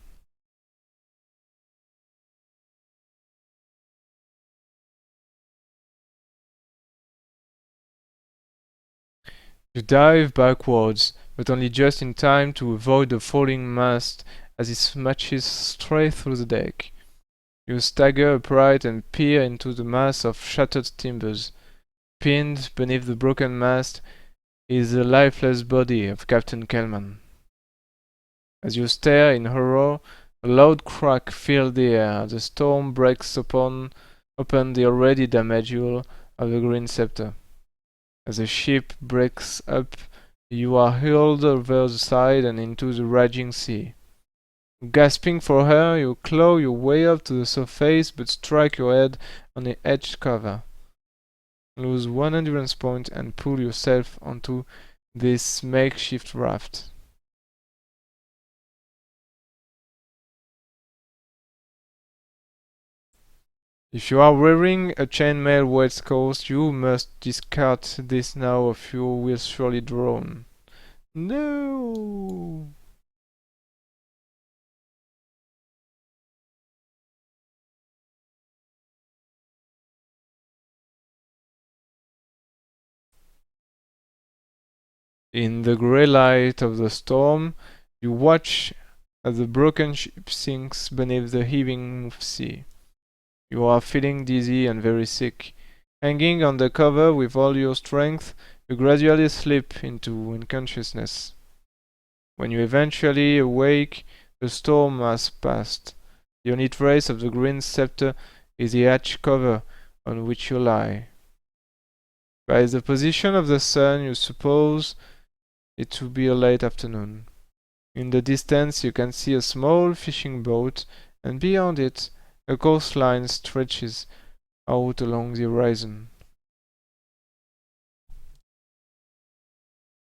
You dive backwards, but only just in time to avoid the falling mast as it smashes straight through the deck. You stagger upright and peer into the mass of shattered timbers. Pinned beneath the broken mast is the lifeless body of Captain Kelman. As you stare in horror, a loud crack fills the air. The storm breaks open the already damaged hull of the Green Scepter. As the ship breaks up, you are hurled over the side and into the raging sea. Gasping for air, you claw your way up to the surface but strike your head on the edge cover. Lose 1 endurance point and pull yourself onto this makeshift raft. If you are wearing a chainmail waistcoat, you must discard this now or you will surely drown. No! In the grey light of the storm, you watch as the broken ship sinks beneath the heaving sea. You are feeling dizzy and very sick. Hanging on the cover with all your strength, you gradually slip into unconsciousness. When you eventually awake, the storm has passed. The only trace of the Green Scepter is the hatch cover on which you lie. By the position of the sun, you suppose it to be a late afternoon. In the distance, you can see a small fishing boat, and beyond it, a coastline stretches out along the horizon.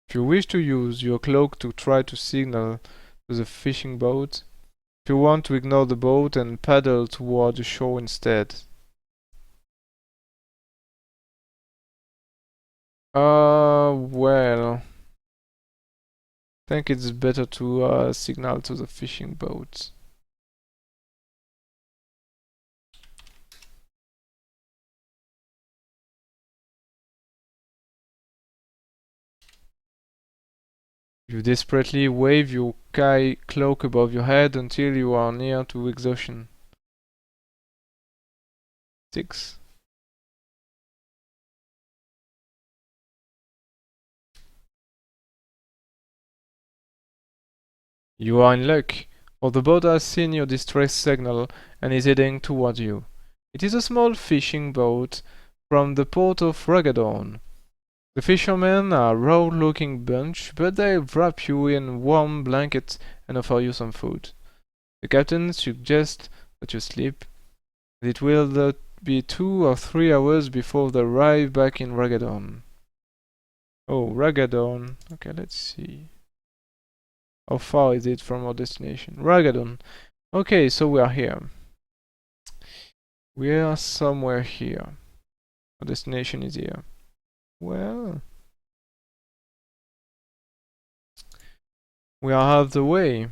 If you wish to use your cloak to try to signal to the fishing boat, if you want to ignore the boat and paddle toward the shore instead. Well, I think it's better to signal to the fishing boat. You desperately wave your cloak above your head until you are near to exhaustion. 6. You are in luck, for the boat has seen your distress signal and is heading toward you. It is a small fishing boat from the port of Ragadorn. The fishermen are a raw-looking bunch, but they wrap you in warm blankets and offer you some food. The captain suggests that you sleep, and it will be 2 or 3 hours before they arrive back in Ragadan. Oh, Ragadan. Okay, let's see. How far is it from our destination? Ragadan. Okay, so we are here. We are somewhere here. Our destination is here. Well, we are half the way.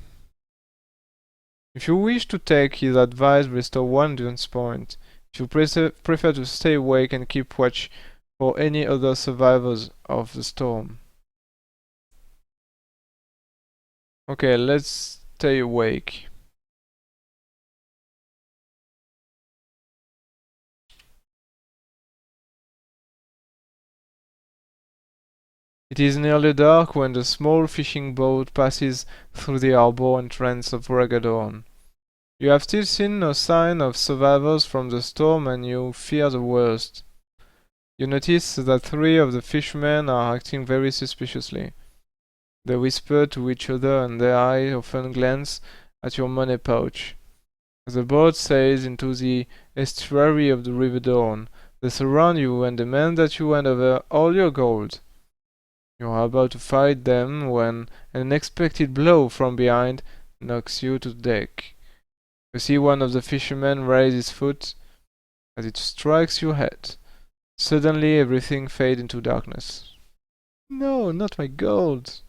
If you wish to take his advice, restore one endurance point. If you prefer to stay awake and keep watch for any other survivors of the storm. Okay, let's stay awake. It is nearly dark when the small fishing boat passes through the harbor entrance of Ragadan. You have still seen no sign of survivors from the storm and you fear the worst. You notice that 3 of the fishermen are acting very suspiciously. They whisper to each other and their eyes often glance at your money pouch. As the boat sails into the estuary of the River Dawn, they surround you and demand that you hand over all your gold. You are about to fight them when an unexpected blow from behind knocks you to the deck. You see one of the fishermen raise his foot as it strikes your head. Suddenly everything fades into darkness. No, not my gold!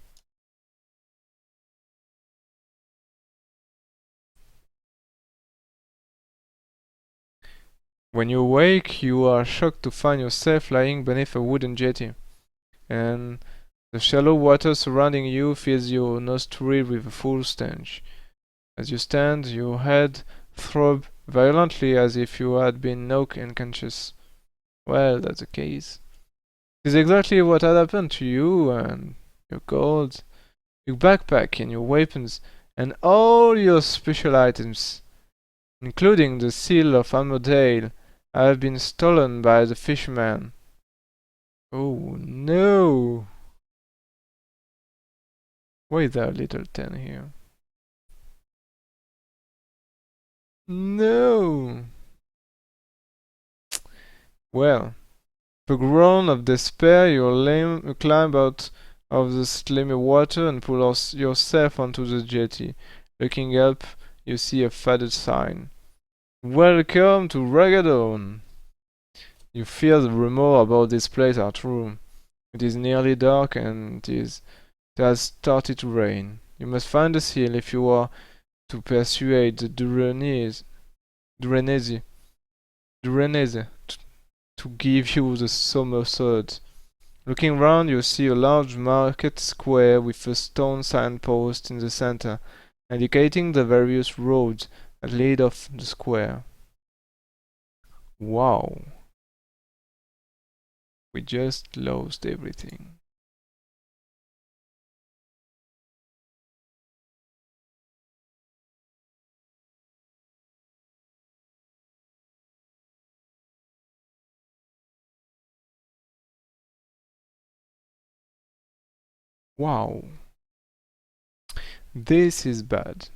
When you awake, you are shocked to find yourself lying beneath a wooden jetty, and the shallow water surrounding you fills your nostrils with a foul stench. As you stand, your head throbs violently as if you had been knocked unconscious. Well, that's the case. It is exactly what had happened to you and your gold, your backpack and your weapons, and all your special items, including the seal of Armadale, have been stolen by the fisherman. Oh no! Why is there a little 10 here? No! Well, with a groan of despair, you climb out of the slimy water and pull yourself onto the jetty. Looking up, you see a faded sign. Welcome to Ragadan! You fear the rumor about this place are true. It is nearly dark and it has started to rain. You must find the seal if you are to persuade the Duranese to give you the summer sword. Looking round, you see a large market square with a stone signpost in the center, indicating the various roads that lead off the square. Wow. We just lost everything. Wow. This is bad.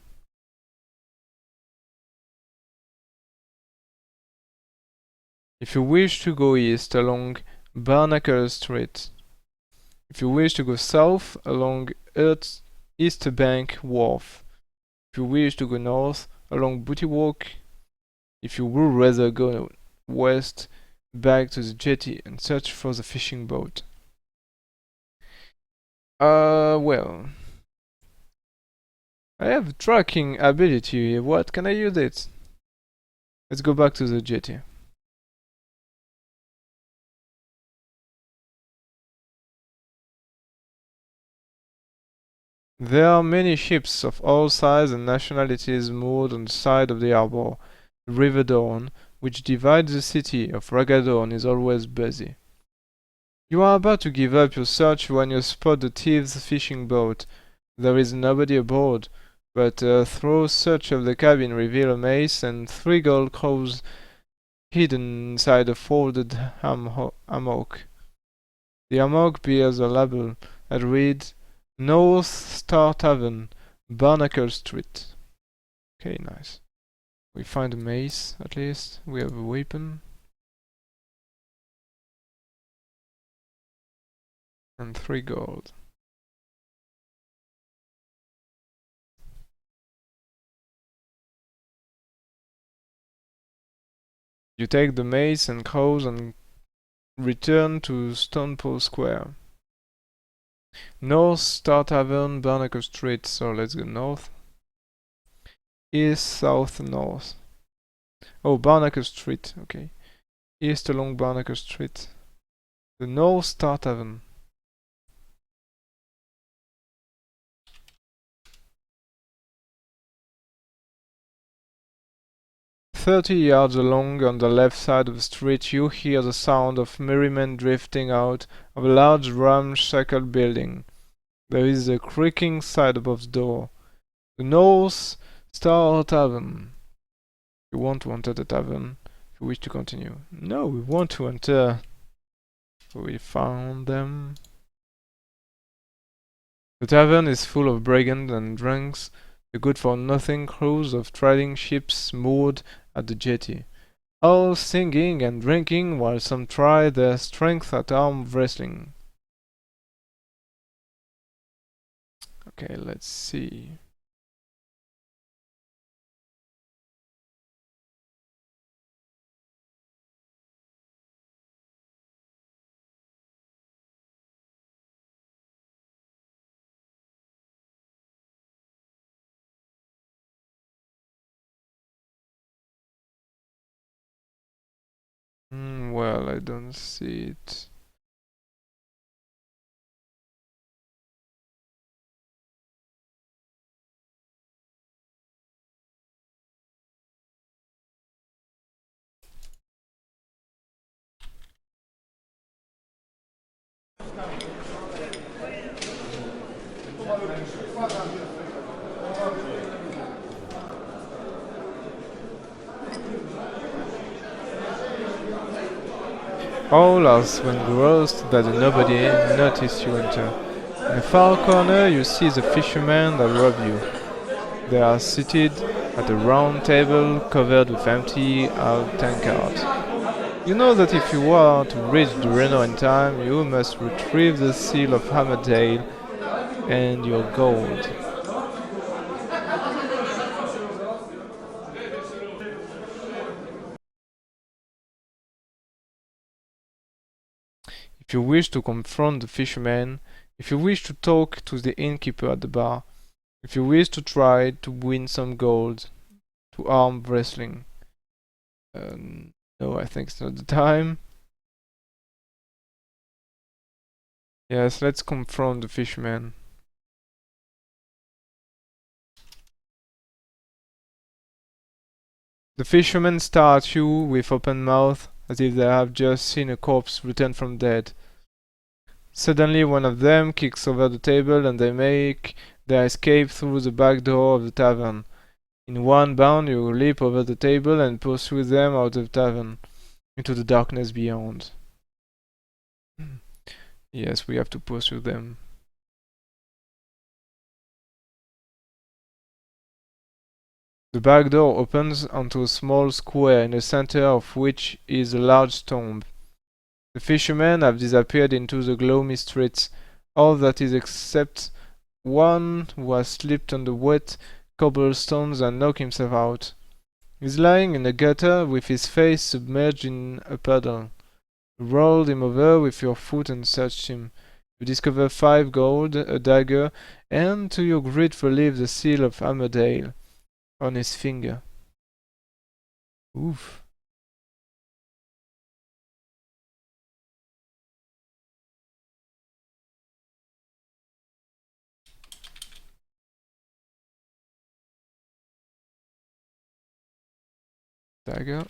If you wish to go east along Barnacle Street, if you wish to go south along East Bank Wharf, if you wish to go north along Booty Walk, if you would rather go west back to the jetty and search for the fishing boat. Well, I have a tracking ability. What can I use it? Let's go back to the jetty. There are many ships of all sizes and nationalities moored on the side of the harbor. The River Dawn, which divides the city of Ragadan, is always busy. You are about to give up your search when you spot the thieves' fishing boat. There is nobody aboard, but a thorough search of the cabin reveals a mace and 3 gold crowns hidden inside a folded hammock. The hammock bears a label that reads North Star Tavern, Barnacle Street. Okay, nice. We find a mace, at least. We have a weapon. And 3 gold. You take the mace and crows and return to Stonepole Square. North Star Tavern, Barnacle Street, so let's go north. East, south, north. Oh, Barnacle Street, okay. East along Barnacle Street. The North Star Tavern. "30 yards along on the left side of the street you hear the sound of merriment drifting out of a large ramshackle building. There is a creaking sign above the door. The North Star Tavern. You want to enter the tavern if you wish to continue. No, we want to enter. We found them. The tavern is full of brigands and drunks, the good-for-nothing crews of trading ships moored at the jetty, all singing and drinking while some try their strength at arm wrestling. Okay, let's see. Well, I don't see it. All are so engrossed that nobody notices you enter. In the far corner you see the fishermen that rob you. They are seated at a round table covered with empty out tankards. You know that if you are to reach the Reno in time, you must retrieve the seal of Hammerdale and your gold. If you wish to confront the fisherman, if you wish to talk to the innkeeper at the bar, if you wish to try to win some gold, to arm wrestling. No, I think it's not the time. Yes, let's confront the fisherman. The fishermen stare at you with open mouth, as if they have just seen a corpse return from dead. Suddenly one of them kicks over the table and they make their escape through the back door of the tavern. In one bound you leap over the table and pursue them out of the tavern, into the darkness beyond. Yes, we have to pursue them. The back door opens onto a small square in the center of which is a large tomb. The fishermen have disappeared into the gloomy streets, all that is except one who has slipped on the wet cobblestones and knocked himself out. He's lying in a gutter with his face submerged in a puddle. You rolled him over with your foot and searched him. You discover 5 gold, a dagger, and to your great relief the seal of Hammerdale on his finger. Oof. Dagger.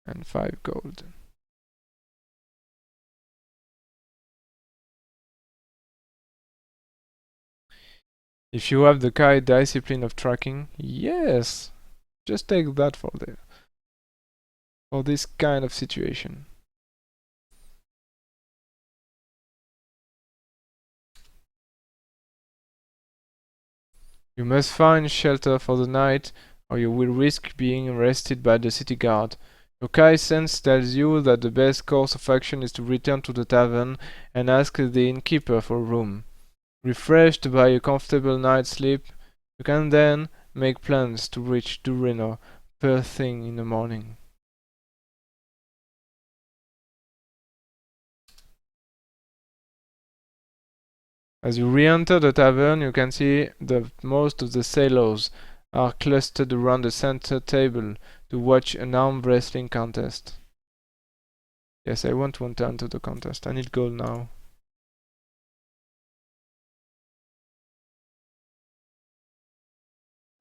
And 5 gold. If you have the kind discipline of tracking, yes, just take that for this kind of situation. You must find shelter for the night, or you will risk being arrested by the city guard. Your Kai sense tells you that the best course of action is to return to the tavern and ask the innkeeper for a room. Refreshed by a comfortable night's sleep, you can then make plans to reach Durinor first thing in the morning. As you re-enter the tavern, you can see that most of the sailors are clustered around the center table to watch an arm wrestling contest. Yes, I want to enter into the contest. I need gold now.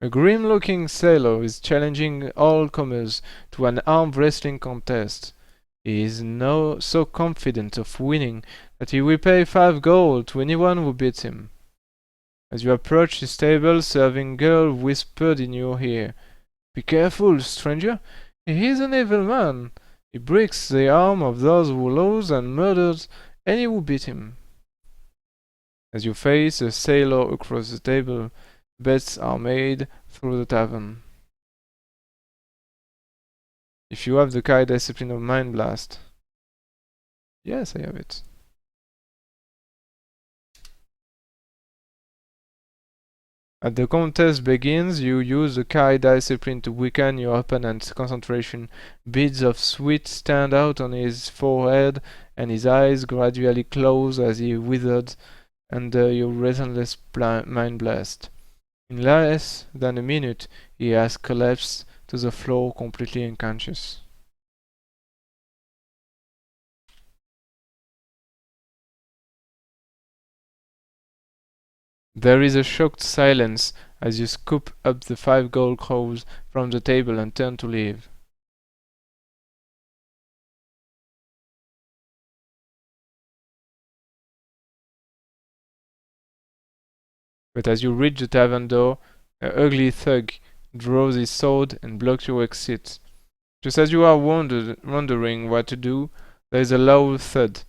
A grim-looking sailor is challenging all comers to an arm wrestling contest. He is now so confident of winning that he will pay 5 gold to anyone who beats him. As you approach his table, serving girl whispered in your ear, "Be careful, stranger. He is an evil man. He breaks the arm of those who lose and murders any who beat him." As you face a sailor across the table, bets are made through the tavern. If you have the Kai discipline of Mind Blast. Yes, I have it. As the contest begins, you use the Kai discipline to weaken your opponent's concentration. Beads of sweat stand out on his forehead, and his eyes gradually close as he withered under your relentless mind blast. In less than a minute, he has collapsed to the floor completely unconscious. There is a shocked silence as you scoop up the 5 gold crowns from the table and turn to leave. But as you reach the tavern door, an ugly thug draws his sword and blocks your exit. Just as you are wondering what to do, there is a loud thud,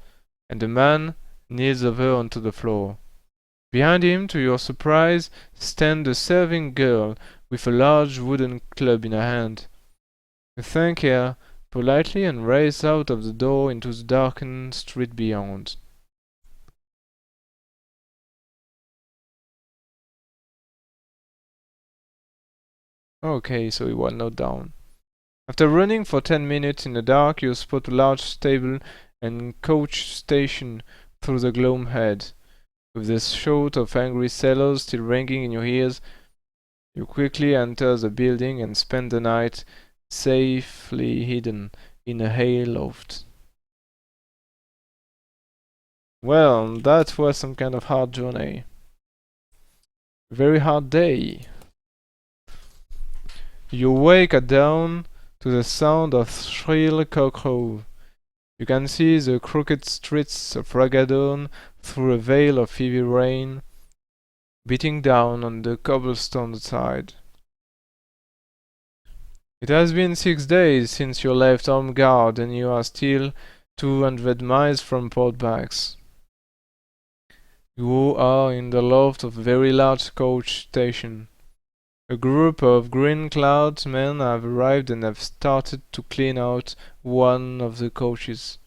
and the man kneels over onto the floor. Behind him, to your surprise, stands a serving girl with a large wooden club in her hand. You thank her politely and race out of the door into the darkened street beyond. Okay, so he was not down. After running for 10 minutes in the dark, you spot a large stable and coach station through the gloom ahead. With the shout of angry sailors still ringing in your ears, you quickly enter the building and spend the night safely hidden in a hay loft. Well, that was some kind of hard journey. Very hard day. You wake at dawn to the sound of shrill cockcrow. You can see the crooked streets of Ragadan through a veil of heavy rain beating down on the cobblestone outside. It has been 6 days since you left Ormgard and you are still 200 miles from Port Bax. You are in the loft of a very large coach station. A group of green-clad men have arrived and have started to clean out one of the coaches.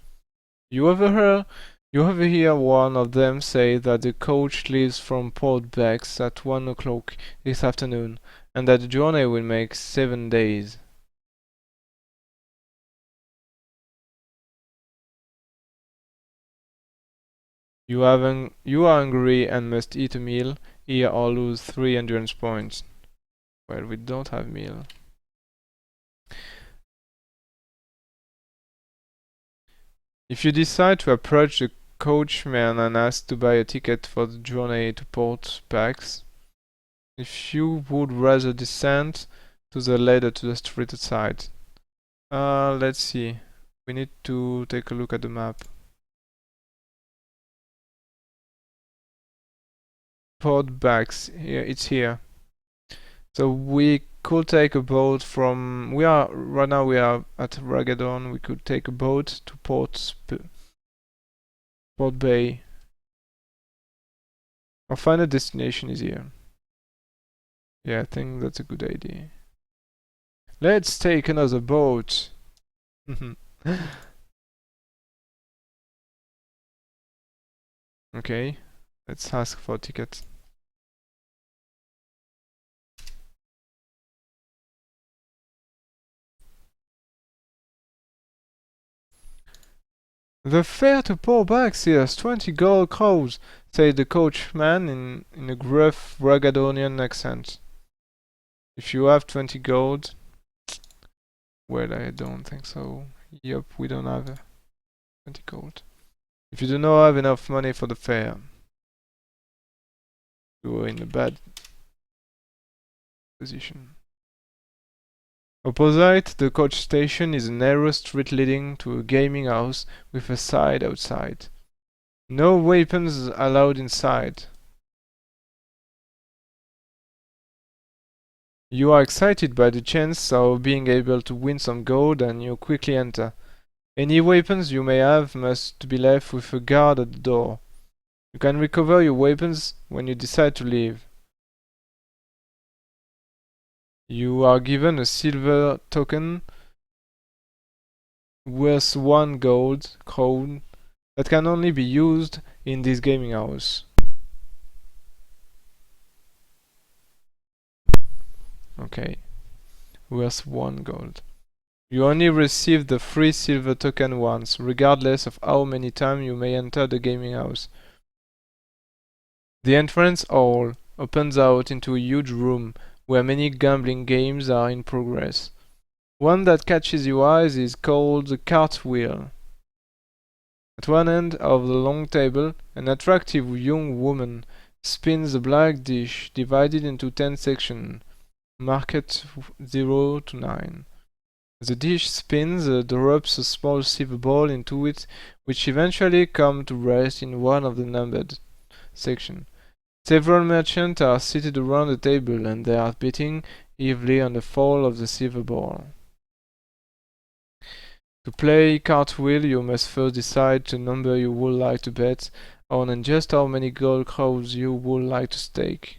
You overhear one of them say that the coach leaves from Port Bax at 1 o'clock this afternoon, and that the journey will make 7 days. You are hungry and must eat a meal, here or lose 3 endurance points. Well, we don't have meal. If you decide to approach the coachman and ask to buy a ticket for the journey to Port Pax, if you would rather descend to the ladder to the street outside. Let's see. We need to take a look at the map. Port Bax, here, it's here. So we could take a boat from. Right now we are at Ragadon. We could take a boat to Port Bay. Our final destination is here. Yeah, I think that's a good idea. Let's take another boat. Okay, let's ask for a ticket. The fare to Port is 20 gold crowns, said the coachman in a gruff Ragadonian accent. If you have 20 gold, well, I don't think so. Yup, we don't have 20 gold. If you do not have enough money for the fare, you are in a bad position. Opposite the coach station is a narrow street leading to a gaming house with a side outside. No weapons allowed inside. You are excited by the chance of being able to win some gold and you quickly enter. Any weapons you may have must be left with a guard at the door. You can recover your weapons when you decide to leave. You are given a silver token worth 1 gold crown that can only be used in this gaming house. Okay, worth 1 gold. You only receive the free silver token once, regardless of how many times you may enter the gaming house. The entrance hall opens out into a huge room where many gambling games are in progress. One that catches your eyes is called the cartwheel. At one end of the long table, an attractive young woman spins a black dish divided into 10 sections, marked 0 to 9. The dish spins, drops a small silver ball into it, which eventually comes to rest in one of the numbered sections. Several merchants are seated around the table and they are betting heavily on the fall of the silver ball. To play cartwheel, you must first decide the number you would like to bet on and just how many gold crowns you would like to stake.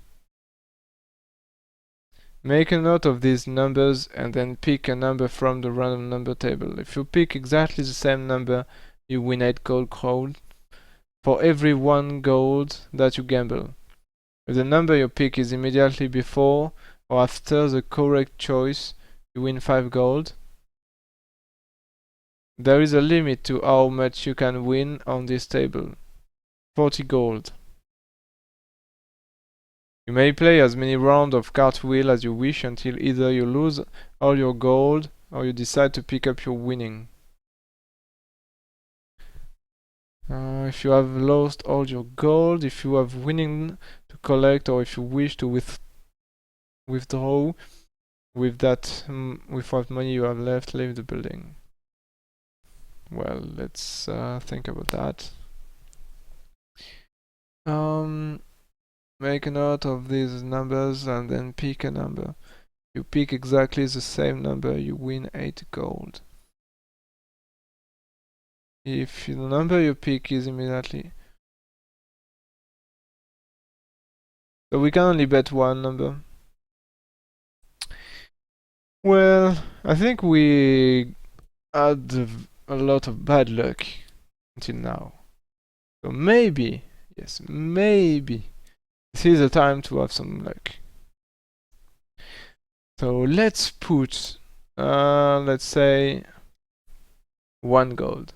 Make a note of these numbers and then pick a number from the random number table. If you pick exactly the same number, you win 8 gold crowns for every 1 gold that you gamble. If the number you pick is immediately before or after the correct choice, you win 5 gold. There is a limit to how much you can win on this table. 40 gold. You may play as many rounds of cartwheel as you wish until either you lose all your gold or you decide to pick up your winning. If you have lost all your gold, if you have winning to collect, or if you wish to withdraw with that with what money you have left, leave the building. Well, let's think about that. Make a note of these numbers and then pick a number. You pick exactly the same number, you win 8 gold. If the number you pick is immediately... So we can only bet one number. Well, I think we had a lot of bad luck until now. So maybe, yes, maybe, this is the time to have some luck. So let's put, let's say, 1 gold.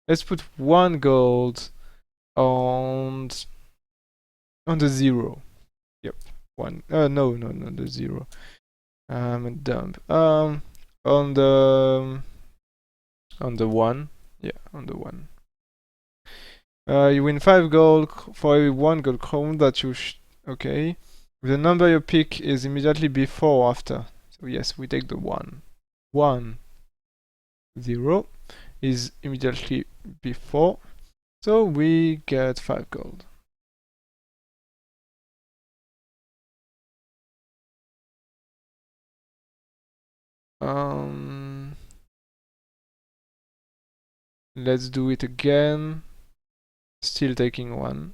Let's put 1 gold on the 0. Yep, 1. No, the 0. I'm a dump. On the 1. Yeah, on the 1. You win 5 gold for every 1 gold crown that you okay. The number you pick is immediately before or after. So yes, we take the 1. 1, 0 is immediately before. So we get 5 gold. Let's do it again. Still taking 1.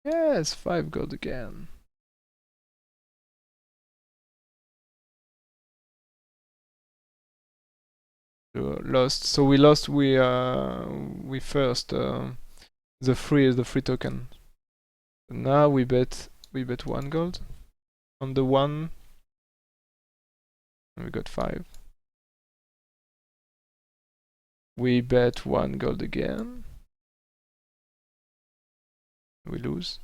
Yes, 5 gold again. Lost. So we lost. We first the free token. Now we bet 1 gold on the one. And we got 5. We bet 1 gold again. We lose.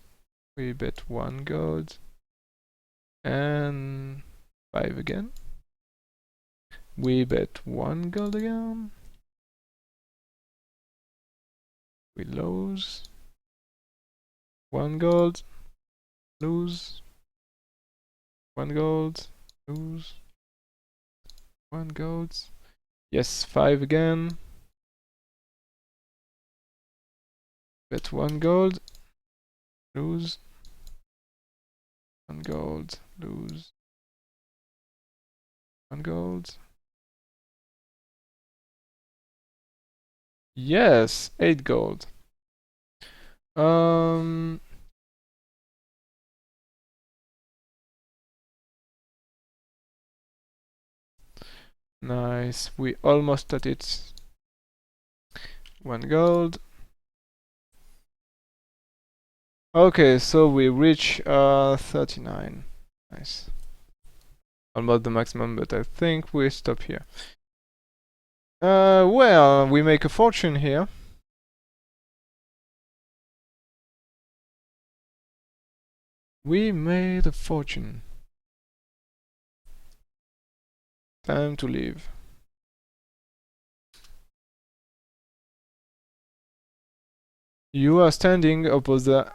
We bet 1 gold and 5 again. We bet 1 gold again. We lose. 1 gold. Lose. 1 gold. Lose. 1 gold. Yes, 5 again. Bet 1 gold. Lose. 1 gold. Lose. 1 gold. Yes, 8 gold. Nice. We almost at it. 1 gold. Okay, so we reach 39. Nice. Almost the maximum, but I think we stop here. Well, we make a fortune here. We made a fortune. Time to leave. You are standing opposite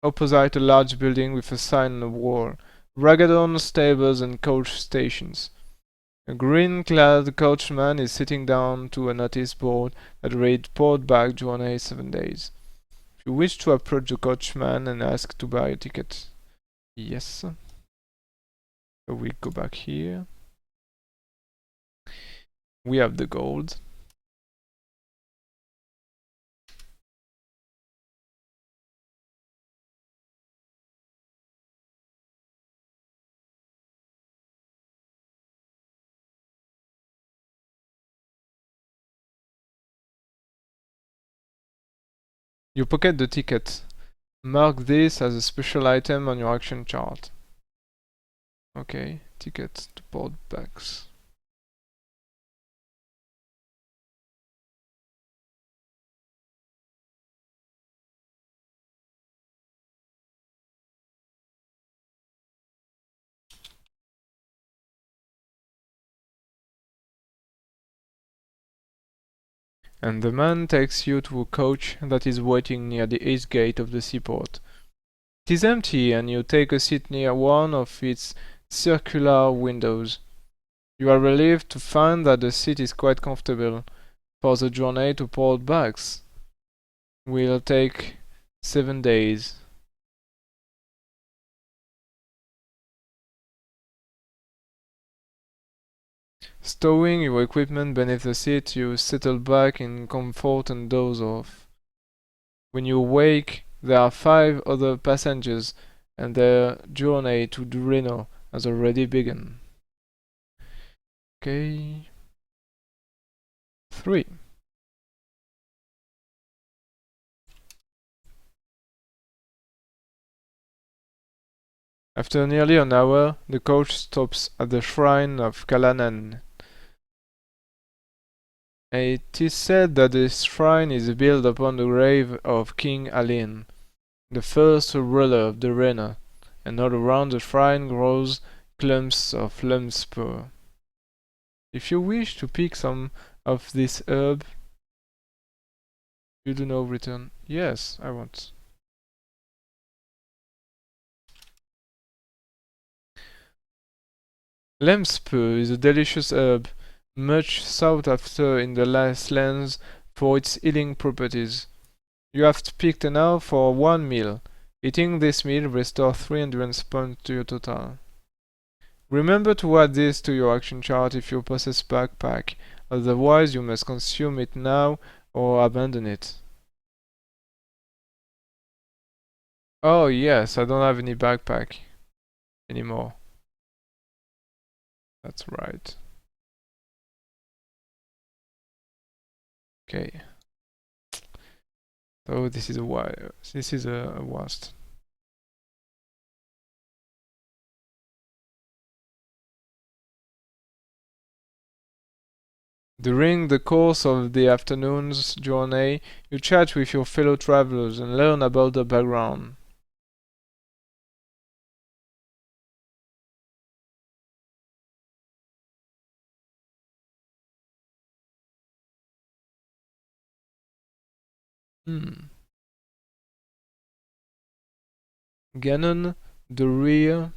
a large building with a sign on the wall. Ragadan stables and coach stations. A green-clad coachman is sitting down to a notice board that reads Port Back Journey 7 days. If you wish to approach the coachman and ask to buy a ticket. Yes. So we go back here. We have the gold. You pocket the ticket. Mark this as a special item on your action chart. Okay, ticket to Port Backs. And the man takes you to a coach that is waiting near the east gate of the seaport. It is empty, and you take a seat near one of its circular windows. You are relieved to find that the seat is quite comfortable, for the journey to Port Backs will take 7 days. Stowing your equipment beneath the seat, you settle back in comfort and doze off. When you awake, there are 5 other passengers, and their journey to Reno has already begun. Okay. 3. After nearly an hour, the coach stops at the shrine of Kalanan. It is said that this shrine is built upon the grave of King Alin, the first ruler of the Rena, and all around the shrine grows clumps of lumspur. If you wish to pick some of this herb, you do not return. Yes, I want. Lumspur is a delicious herb, much sought after in the last lands for its healing properties. You have picked enough for 1 meal. Eating this meal restores 3 endurance points to your total. Remember to add this to your action chart if you possess backpack, otherwise you must consume it now or abandon it. Oh yes, I don't have any backpack anymore. That's right. Okay. So this is a wire. This is a wasp. During the course of the afternoon's journey, you chat with your fellow travelers and learn about their background. Hmm. Ganon, the Rear,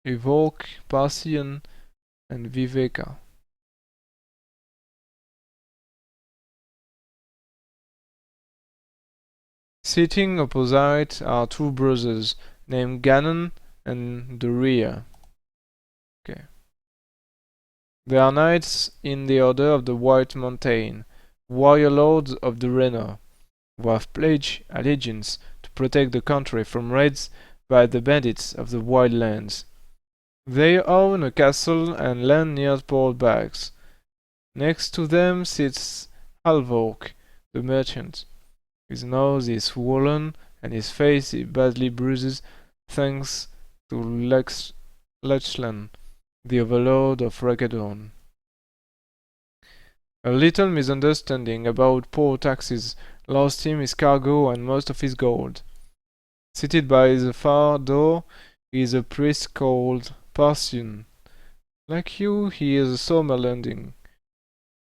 Evoke, Parthian, and Viveka. Sitting opposite are two brothers named Ganon and the Rear. Okay. They are knights in the Order of the White Mountain, warrior lords of the Renor, who have pledged allegiance to protect the country from raids by the bandits of the Wildlands. They own a castle and land near Port Bags. Next to them sits Halvork, the merchant. His nose is swollen and his face is badly bruised thanks to Lechlan, the overlord of Ragaddon. A little misunderstanding about poor taxes lost him his cargo and most of his gold. Seated by the far door is a priest called Parthian. Like you, he is a Summerlanding,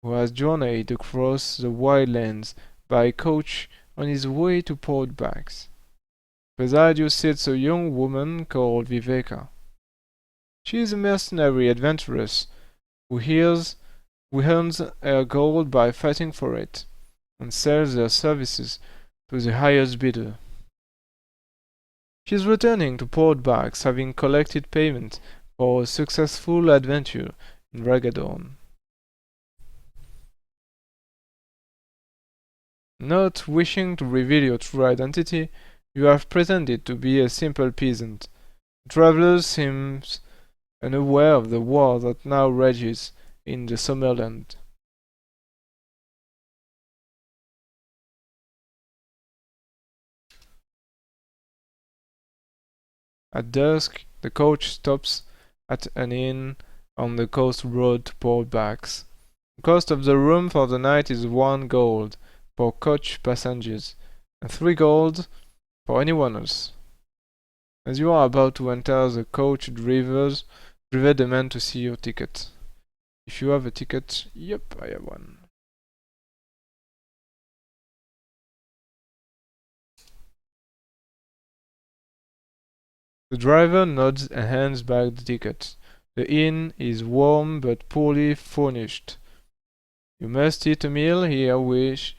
who has journeyed across the wildlands by coach on his way to Port Bags. Beside you sits a young woman called Viveka. She is a mercenary adventuress who earns her gold by fighting for it, and sells their services to the highest bidder. She is returning to Port Bags having collected payment for a successful adventure in Ragaddon. Not wishing to reveal your true identity, you have pretended to be a simple peasant. The traveler seems unaware of the war that now rages in the Summerland. At dusk, the coach stops at an inn on the coast road to Port Bags. The cost of the room for the night is 1 gold for coach passengers, and 3 gold for anyone else. As you are about to enter the coach, driver demand to see your ticket. If you have a ticket, yep, I have one. The driver nods and hands back the ticket. The inn is warm but poorly furnished. You must eat a meal here which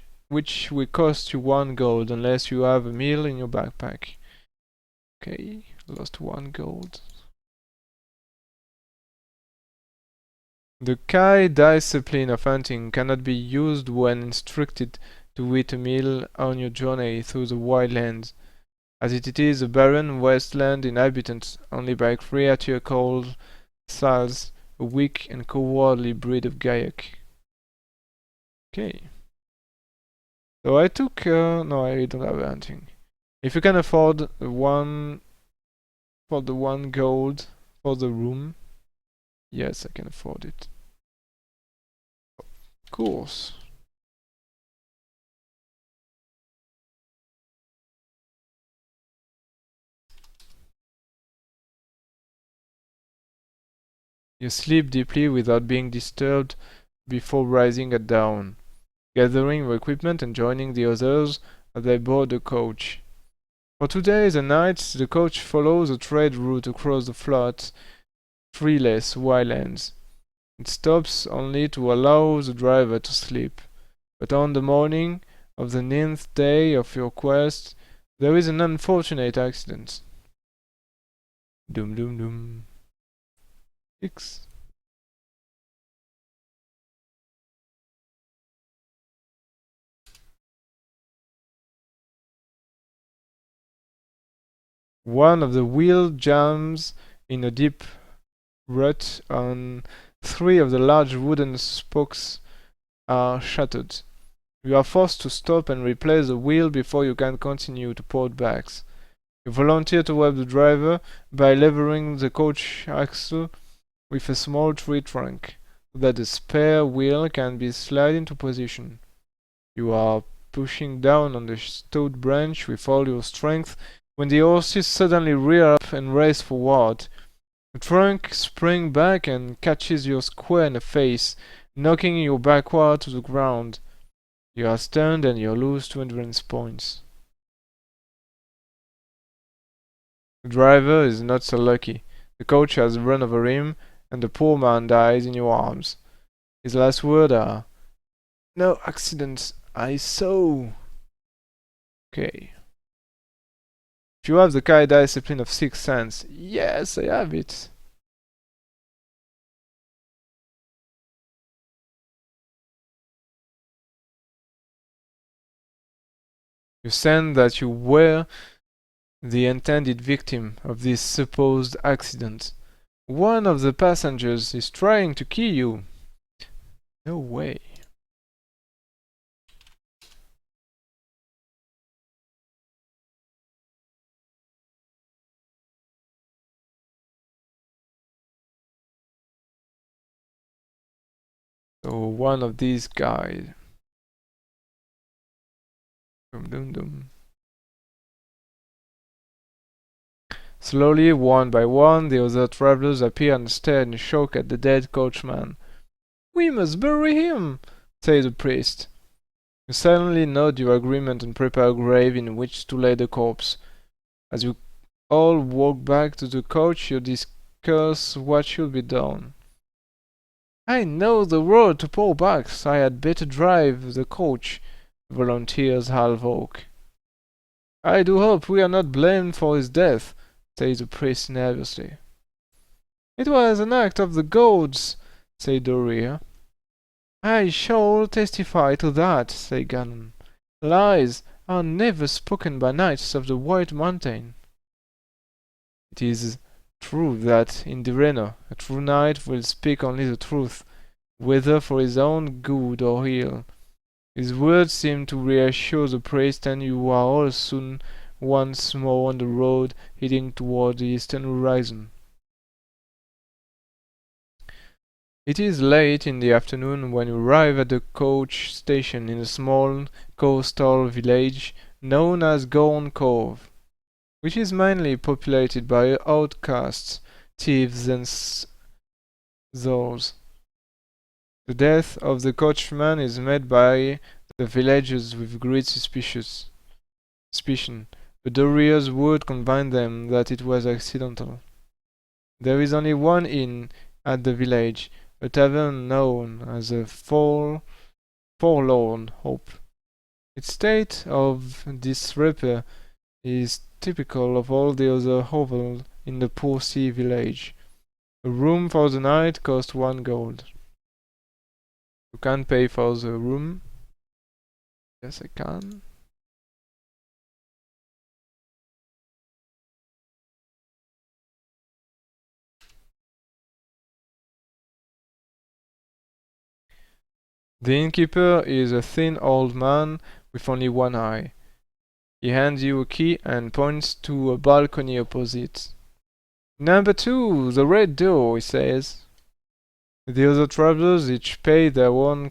will cost you 1 gold unless you have a meal in your backpack. Okay, lost 1 gold. The Kai discipline of hunting cannot be used when instructed to eat a meal on your journey through the wildlands, as it is a barren wasteland inhabited only by a creature called Sals, a weak and cowardly breed of Gaiac. Okay. So I took, no, I don't have hunting. If you can afford the 1 gold for the room, yes, I can afford it. Of course. You sleep deeply without being disturbed before rising at dawn, gathering your equipment and joining the others as they board the coach. For 2 days and nights, the coach follows a trade route across the flat, treeless wildlands. It stops only to allow the driver to sleep. But on the morning of the 9th day of your quest, there is an unfortunate accident. Doom doom doom. 6. One of the wheel jams in a deep rut and 3 of the large wooden spokes are shattered. You are forced to stop and replace the wheel before you can continue to port bags. You volunteer to help the driver by levering the coach axle with a small tree trunk, so that the spare wheel can be slid into position. You are pushing down on the stout branch with all your strength when the horses suddenly rear up and race forward. The trunk springs back and catches you square in the face, knocking you backward to the ground. You are stunned and you lose 2 endurance points. The driver is not so lucky. The coach has run over him, and the poor man dies in your arms. His last words are, "No accident, I saw." Okay. If you have the kind discipline of Sixth Sense, yes, I have it. You sense that you were the intended victim of this supposed accident. One of the passengers is trying to kill you. No way. So one of these guys. Dum dum dum. Slowly, one by one, the other travelers appear and stare in shock at the dead coachman. "We must bury him," says the priest. You silently nod your agreement and prepare a grave in which to lay the corpse. As you all walk back to the coach, you discuss what should be done. "I know the road to Paul Bucks. I had better drive the coach," volunteers Hal Volk. "I do hope we are not blamed for his death," says the priest nervously. "It was an act of the gods," said Doria. "I shall testify to that," said Gannon. "Lies are never spoken by knights of the White Mountain." It is true that in Direna a true knight will speak only the truth, whether for his own good or ill. His words seem to reassure the priest, and you are all soon once more on the road heading toward the eastern horizon. It is late in the afternoon when you arrive at the coach station in a small coastal village known as Gorn Cove, which is mainly populated by outcasts, thieves, and those. The death of the coachman is met by the villagers with great suspicion, but Doria's word convinced them that it was accidental. There is only one inn at the village, a tavern known as the Forlorn Hope. Its state of disrepair is typical of all the other hovels in the poor sea village. A room for the night costs 1 gold. You can pay for the room. Yes, I can. The innkeeper is a thin old man with only one eye. He hands you a key and points to a balcony opposite. "Number 2, the red door," he says. The other travelers each pay their 1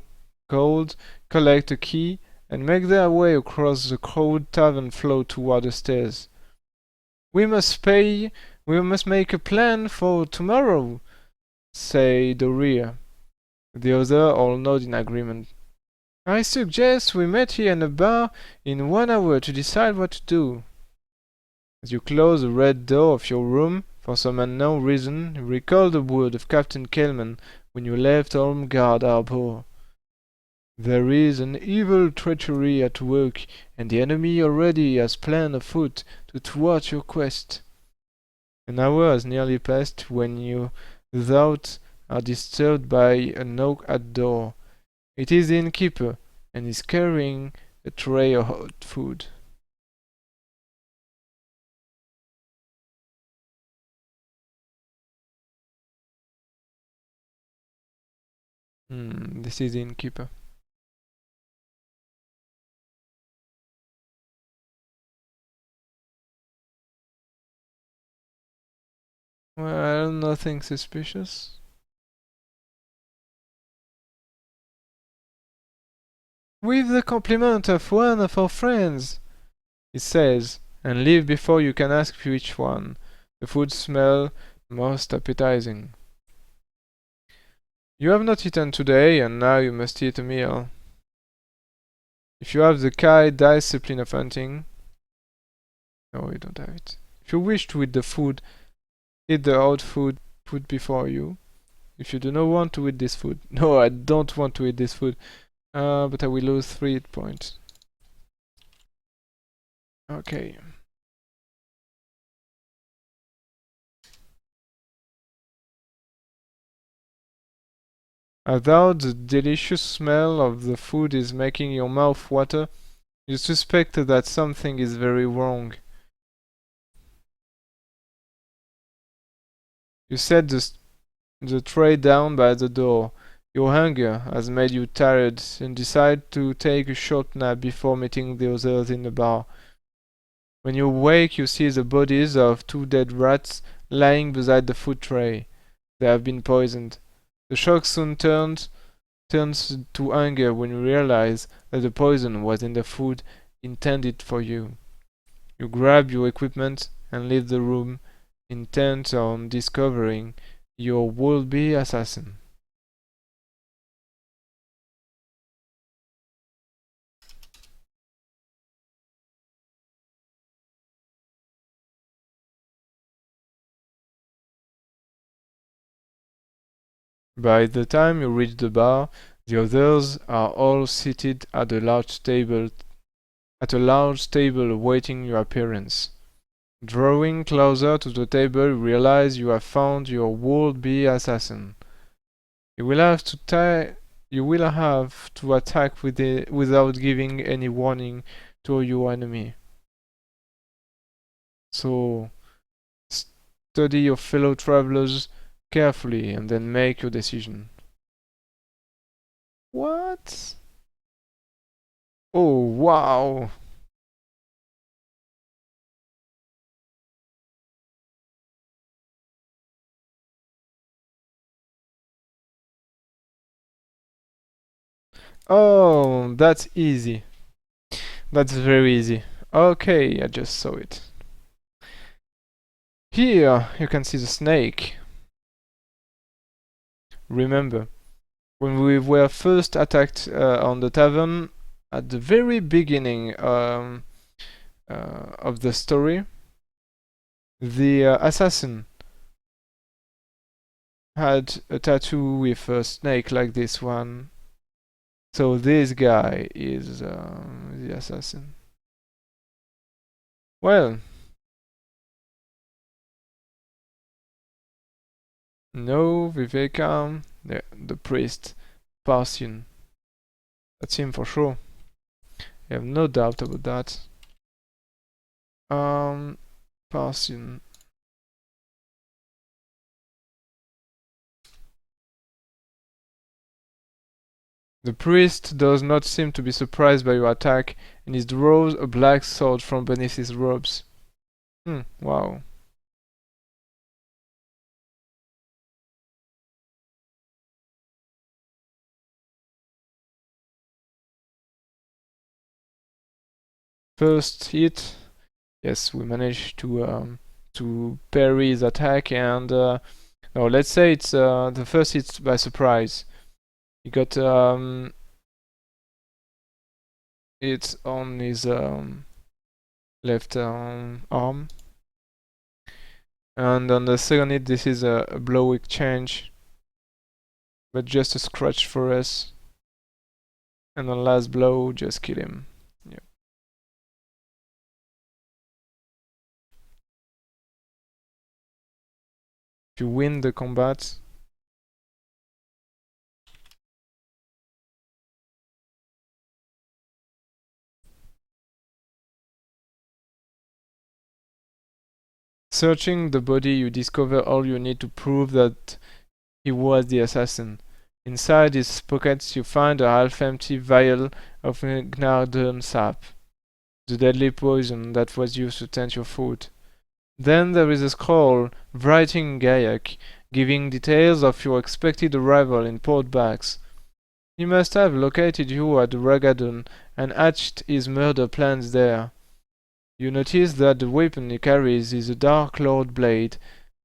gold, collect a key, and make their way across the crowded tavern floor toward the stairs. We must make a plan for tomorrow," say Doria. The others all nod in agreement. "I suggest we meet here in a bar in 1 hour to decide what to do." As you close the red door of your room, for some unknown reason, you recall the word of Captain Kelman when you left Holmgard Harbor. There is an evil treachery at work, and the enemy already has planned afoot to thwart your quest. An hour has nearly passed when you thoughts are disturbed by a knock at the door. It is the innkeeper, and is carrying a tray of hot food. This is the innkeeper. Well, nothing suspicious. With the compliment of one of our friends, he says, and leave before you can ask which one. The food smell most appetizing. You have not eaten today, and now you must eat a meal. If you have the Kai discipline of hunting, no, you don't have it. If you wish to eat the food, eat the hot food put before you. If you do not want to eat this food, no, I don't want to eat this food, but I will lose 3 hit points. Okay. Although the delicious smell of the food is making your mouth water, you suspect that something is very wrong. You set the tray down by the door. Your hunger has made you tired and decide to take a short nap before meeting the others in the bar. When you awake, you see the bodies of 2 dead rats lying beside the food tray. They have been poisoned. The shock soon turns to anger when you realize that the poison was in the food intended for you. You grab your equipment and leave the room, intent on discovering your would-be assassin. By the time you reach the bar, the others are all seated at a large table awaiting your appearance. Drawing closer to the table, you realize you have found your would-be assassin. You will have to attack without giving any warning to your enemy. So study your fellow travelers carefully and then make your decision. What? Oh, wow. Oh, that's easy. That's very easy. Okay, I just saw it. Here you can see the snake. Remember, when we were first attacked on the tavern at the very beginning of the story, the assassin had a tattoo with a snake like this one. So this guy is the assassin. Well, no, Viveka, the priest, Parthian. That's him for sure. I have no doubt about that. Parthian. The priest does not seem to be surprised by your attack, and he draws a black sword from beneath his robes. Wow. First hit. Yes, we managed to parry his attack, and no, let's say it's the first hit by surprise. He got it on his left arm, and on the second hit, this is a blow exchange, but just a scratch for us. And on last blow, just kill him. Yep. If you win the combat, searching the body, you discover all you need to prove that he was the assassin. Inside his pockets, you find a half-empty vial of Gnardon sap, the deadly poison that was used to taint your food. Then there is a scroll writing in Gaelic, giving details of your expected arrival in Port Bax. He must have located you at Ragadan and hatched his murder plans there. You notice that the weapon he carries is a Dark Lord blade,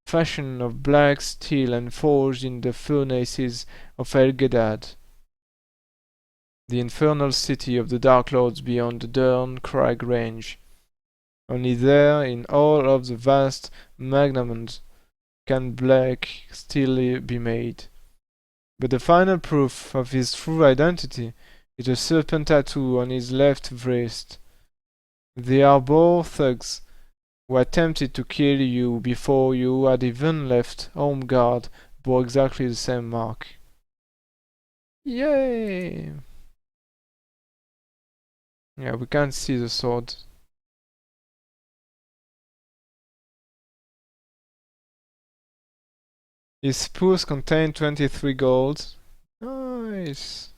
fashioned of black steel and forged in the furnaces of El-Gedad, the infernal city of the Dark Lords beyond the Dern Crag range. Only there, in all of the vast Magnamond, can black steel be made. But the final proof of his true identity is a serpent tattoo on his left wrist. They are both thugs who attempted to kill you before you had even left home guard bore exactly the same mark. Yay! Yeah, we can't see the sword. His purse contained 23 gold. Nice.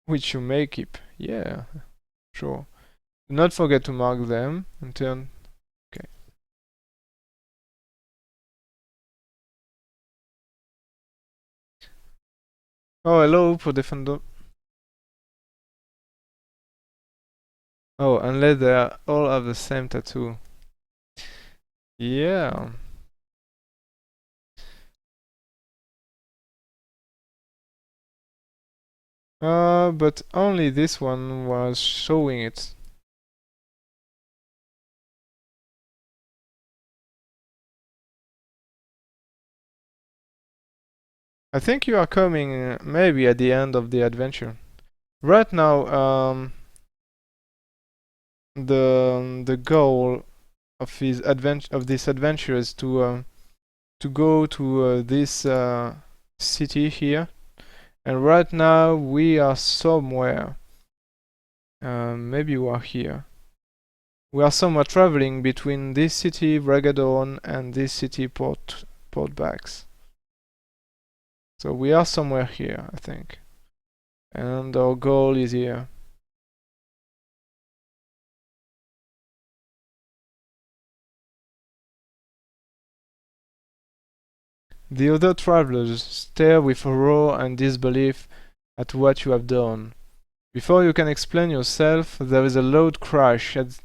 Which you may keep. Yeah, sure. Do not forget to mark them and turn. Okay. Oh, hello, Pro Defender. Oh, unless they all have the same tattoo. Yeah. But only this one was showing it. I think you are coming maybe at the end of the adventure. Right now, the goal of this adventure is to go to this city here, and right now we are somewhere. Maybe we are here. We are somewhere traveling between this city, Ragadan, and this city, Port Bax. So we are somewhere here, I think. And our goal is here. The other travelers stare with horror and disbelief at what you have done. Before you can explain yourself, there is a loud crash as the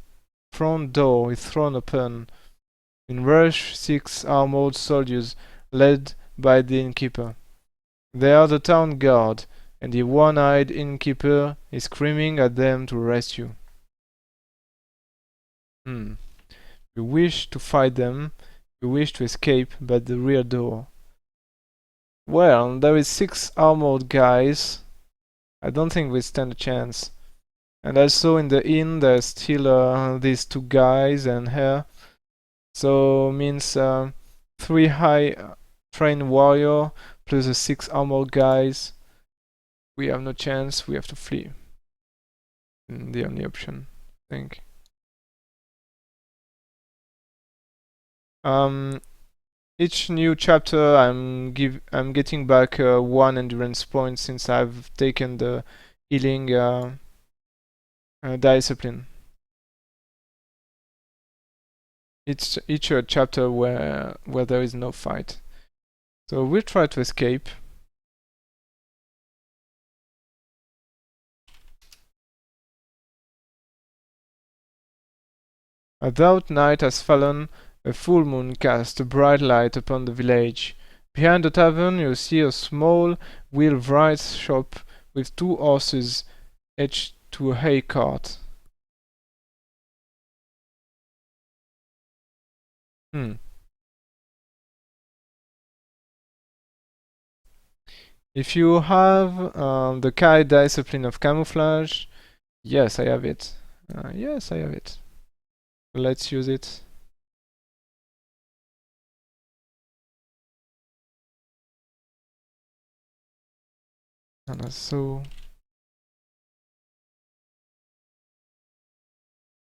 front door is thrown open. In rush 6 armored soldiers led by the innkeeper. They are the town guard, and the one-eyed innkeeper is screaming at them to arrest you. You wish to fight them, you wish to escape by the rear door. Well, there is 6 armored guys. I don't think we stand a chance. And also in the inn there's still these 2 guys and her. So means 3 high trained warrior plus the 6 armored guys. We have no chance, we have to flee. The only option, I think. Each new chapter I'm getting back 1 endurance point since I've taken the healing discipline. Each chapter where there is no fight. So we'll try to escape. Without night has fallen, a full moon casts a bright light upon the village. Behind the tavern you see a small wheelwright's shop with 2 horses hitched to a hay cart. If you have the Kai discipline of camouflage, yes, I have it. Yes, I have it. Let's use it. And so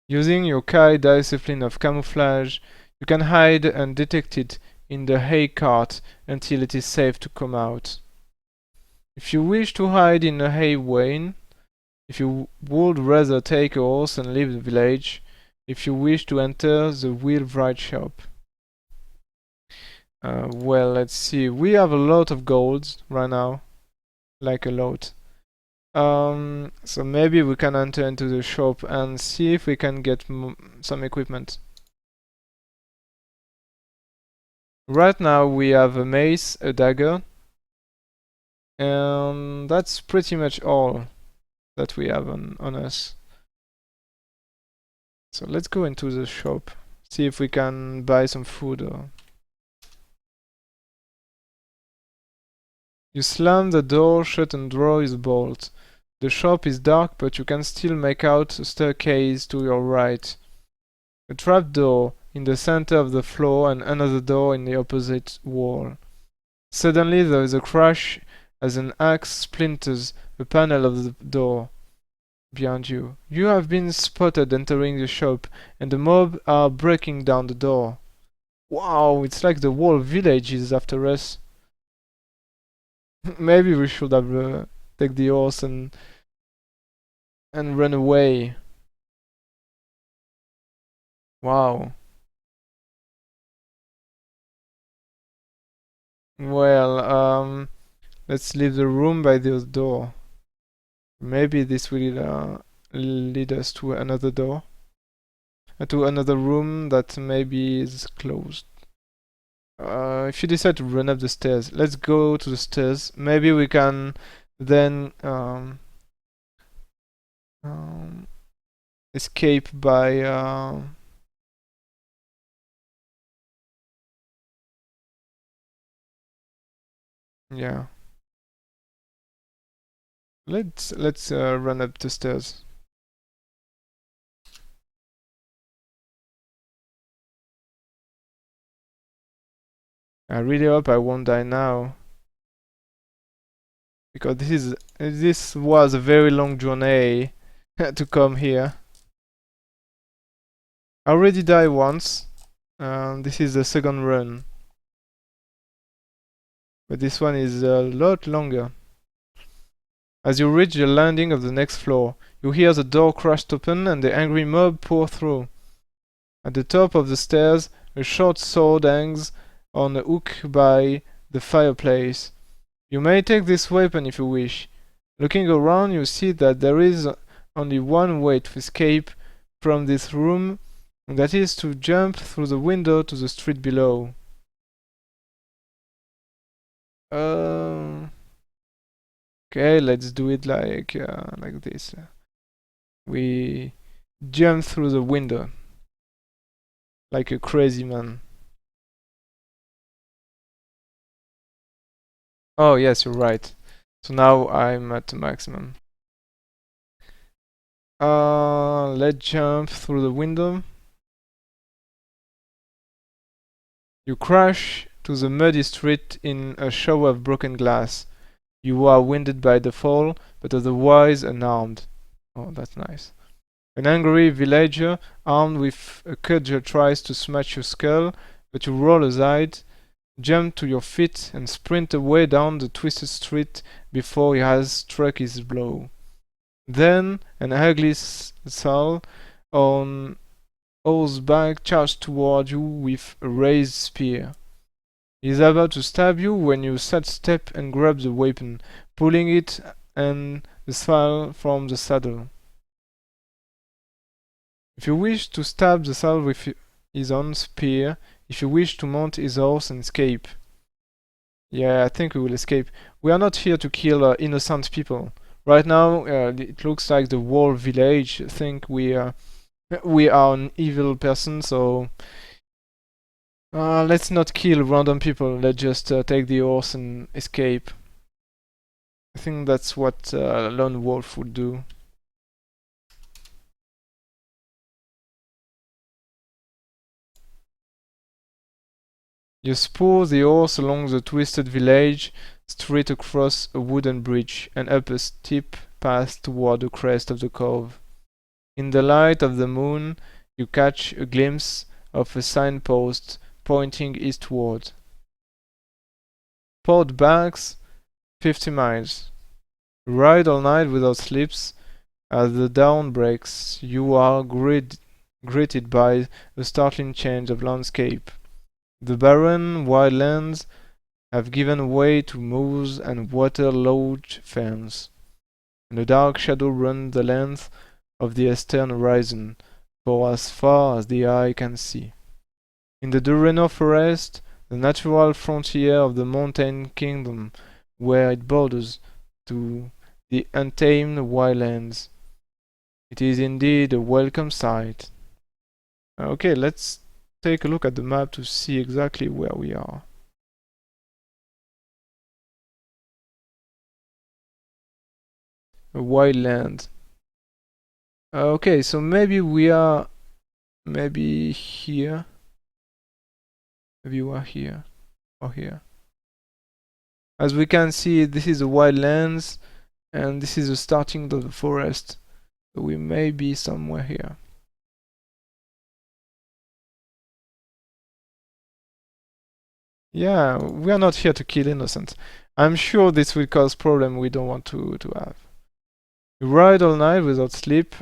using your Kai discipline of camouflage, you can hide undetected in the hay cart until it is safe to come out. If you wish to hide in a hay wain, if you would rather take a horse and leave the village, if you wish to enter the wheelwright shop. Well, let's see. We have a lot of gold right now, like a lot. So maybe we can enter into the shop and see if we can get some equipment. Right now we have a mace, a dagger, and that's pretty much all that we have on us. So let's go into the shop, see if we can buy some food or... You slam the door shut and draw his bolt. The shop is dark, but you can still make out a staircase to your right. A trapdoor in the center of the floor and another door in the opposite wall. Suddenly there is a crash as an axe splinters the panel of the door behind you. You have been spotted entering the shop, and the mob are breaking down the door. Wow, it's like the whole village is after us. Maybe we should have take the horse and run away. Wow. Well, let's leave the room by the door. Maybe this will lead us to another door. To another room that maybe is closed. If you decide to run up the stairs, let's go to the stairs. Maybe we can then escape by yeah. Let's run up the stairs. I really hope I won't die now, because this was a very long journey to come here. I already died once. This is the second run, but this one is a lot longer. As you reach the landing of the next floor, you hear the door crashed open and the angry mob pour through. At the top of the stairs, a short sword hangs on a hook by the fireplace. You may take this weapon if you wish. Looking around, you see that there is only one way to escape from this room, and that is to jump through the window to the street below. Okay, let's do it like this. We jump through the window like a crazy man. Oh yes, you're right. So now I'm at the maximum. Let's jump through the window. You crash to the muddy street in a shower of broken glass. You are wounded by the fall, but otherwise unarmed. Oh, that's nice. An angry villager armed with a cudgel tries to smash your skull, but you roll aside, jump to your feet, and sprint away down the twisted street before he has struck his blow. Then an ugly soul on horseback charged toward you with a raised spear. He is about to stab you when you sidestep and grab the weapon, pulling it and the saddle from the saddle. If you wish to stab the saddle with his own spear, if you wish to mount his horse and escape. Yeah, I think we will escape. We are not here to kill innocent people. Right now, it looks like the whole village think we are an evil person, so let's not kill random people. Let's just take the horse and escape. I think that's what a lone wolf would do. You spur the horse along the twisted village street across a wooden bridge and up a steep path toward the crest of the cove. In the light of the moon, you catch a glimpse of a signpost pointing eastward. Port bags 50 miles. Ride all night without sleeps. As the dawn breaks, you are greeted by a startling change of landscape. The barren wildlands have given way to moors and waterlogged ferns, and a dark shadow runs the length of the eastern horizon for as far as the eye can see. In the Dureno forest, the natural frontier of the mountain kingdom, where it borders to the untamed wildlands, it is indeed a welcome sight. Okay, let's take a look at the map to see exactly where we are. A wildland. Okay, so maybe we are here. Maybe we are here or here. As we can see, this is the wildlands and this is the starting of the forest. So we may be somewhere here. Yeah, we are not here to kill innocents. I'm sure this will cause problem we don't want to have. You ride all night without sleep.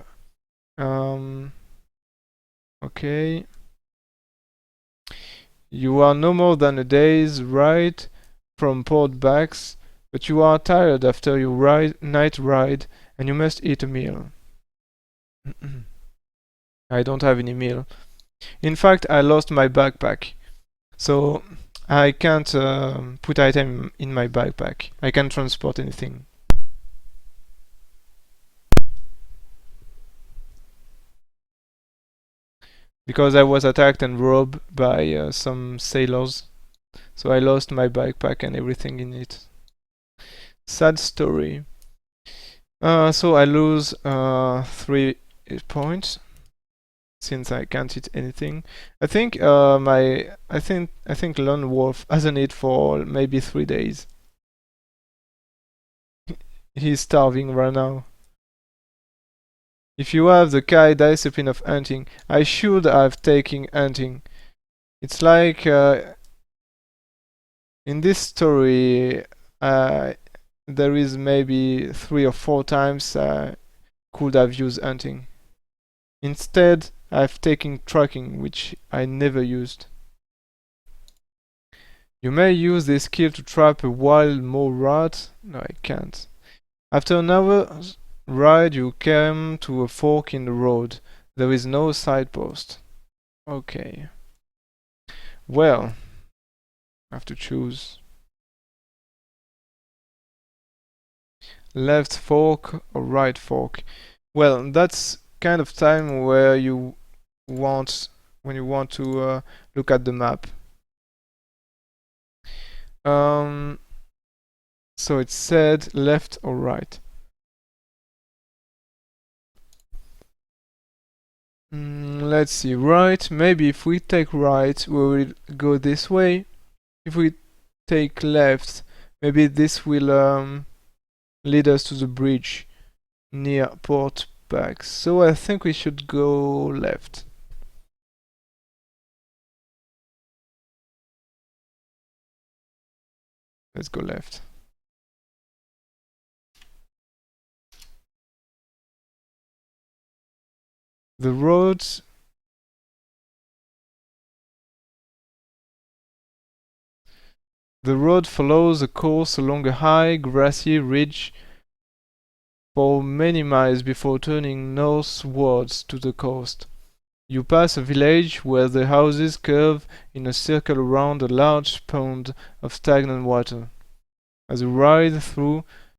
Okay. You are no more than a day's ride from Port Bax, but you are tired after your night ride and you must eat a meal. I don't have any meal. In fact, I lost my backpack, so I can't put item in my backpack. I can't transport anything. Because I was attacked and robbed by some sailors, so I lost my backpack and everything in it. Sad story. So I lose 3 points since I can't eat anything. I think I think Lone Wolf hasn't eaten for maybe 3 days. He's starving right now. If you have the Kai discipline of hunting, I should have taken hunting. It's like in this story, there is maybe 3 or 4 times I could have used hunting. Instead, I've taken tracking, which I never used. You may use this skill to trap a wild mole rat. No, I can't. After an hour's ride, you come to a fork in the road. There is no signpost. Okay. Well, I have to choose. Left fork or right fork? Well, that's kind of time where you want when you want to look at the map. So it said left or right. Let's see, right. Maybe if we take right, we will go this way. If we take left, maybe this will lead us to the bridge near Port Bax. So I think we should go left. Let's go left. The roads The road follows a course along a high, grassy ridge for many miles before turning northwards to the coast. You pass a village where the houses curve in a circle around a large pond of stagnant water. As you ride through,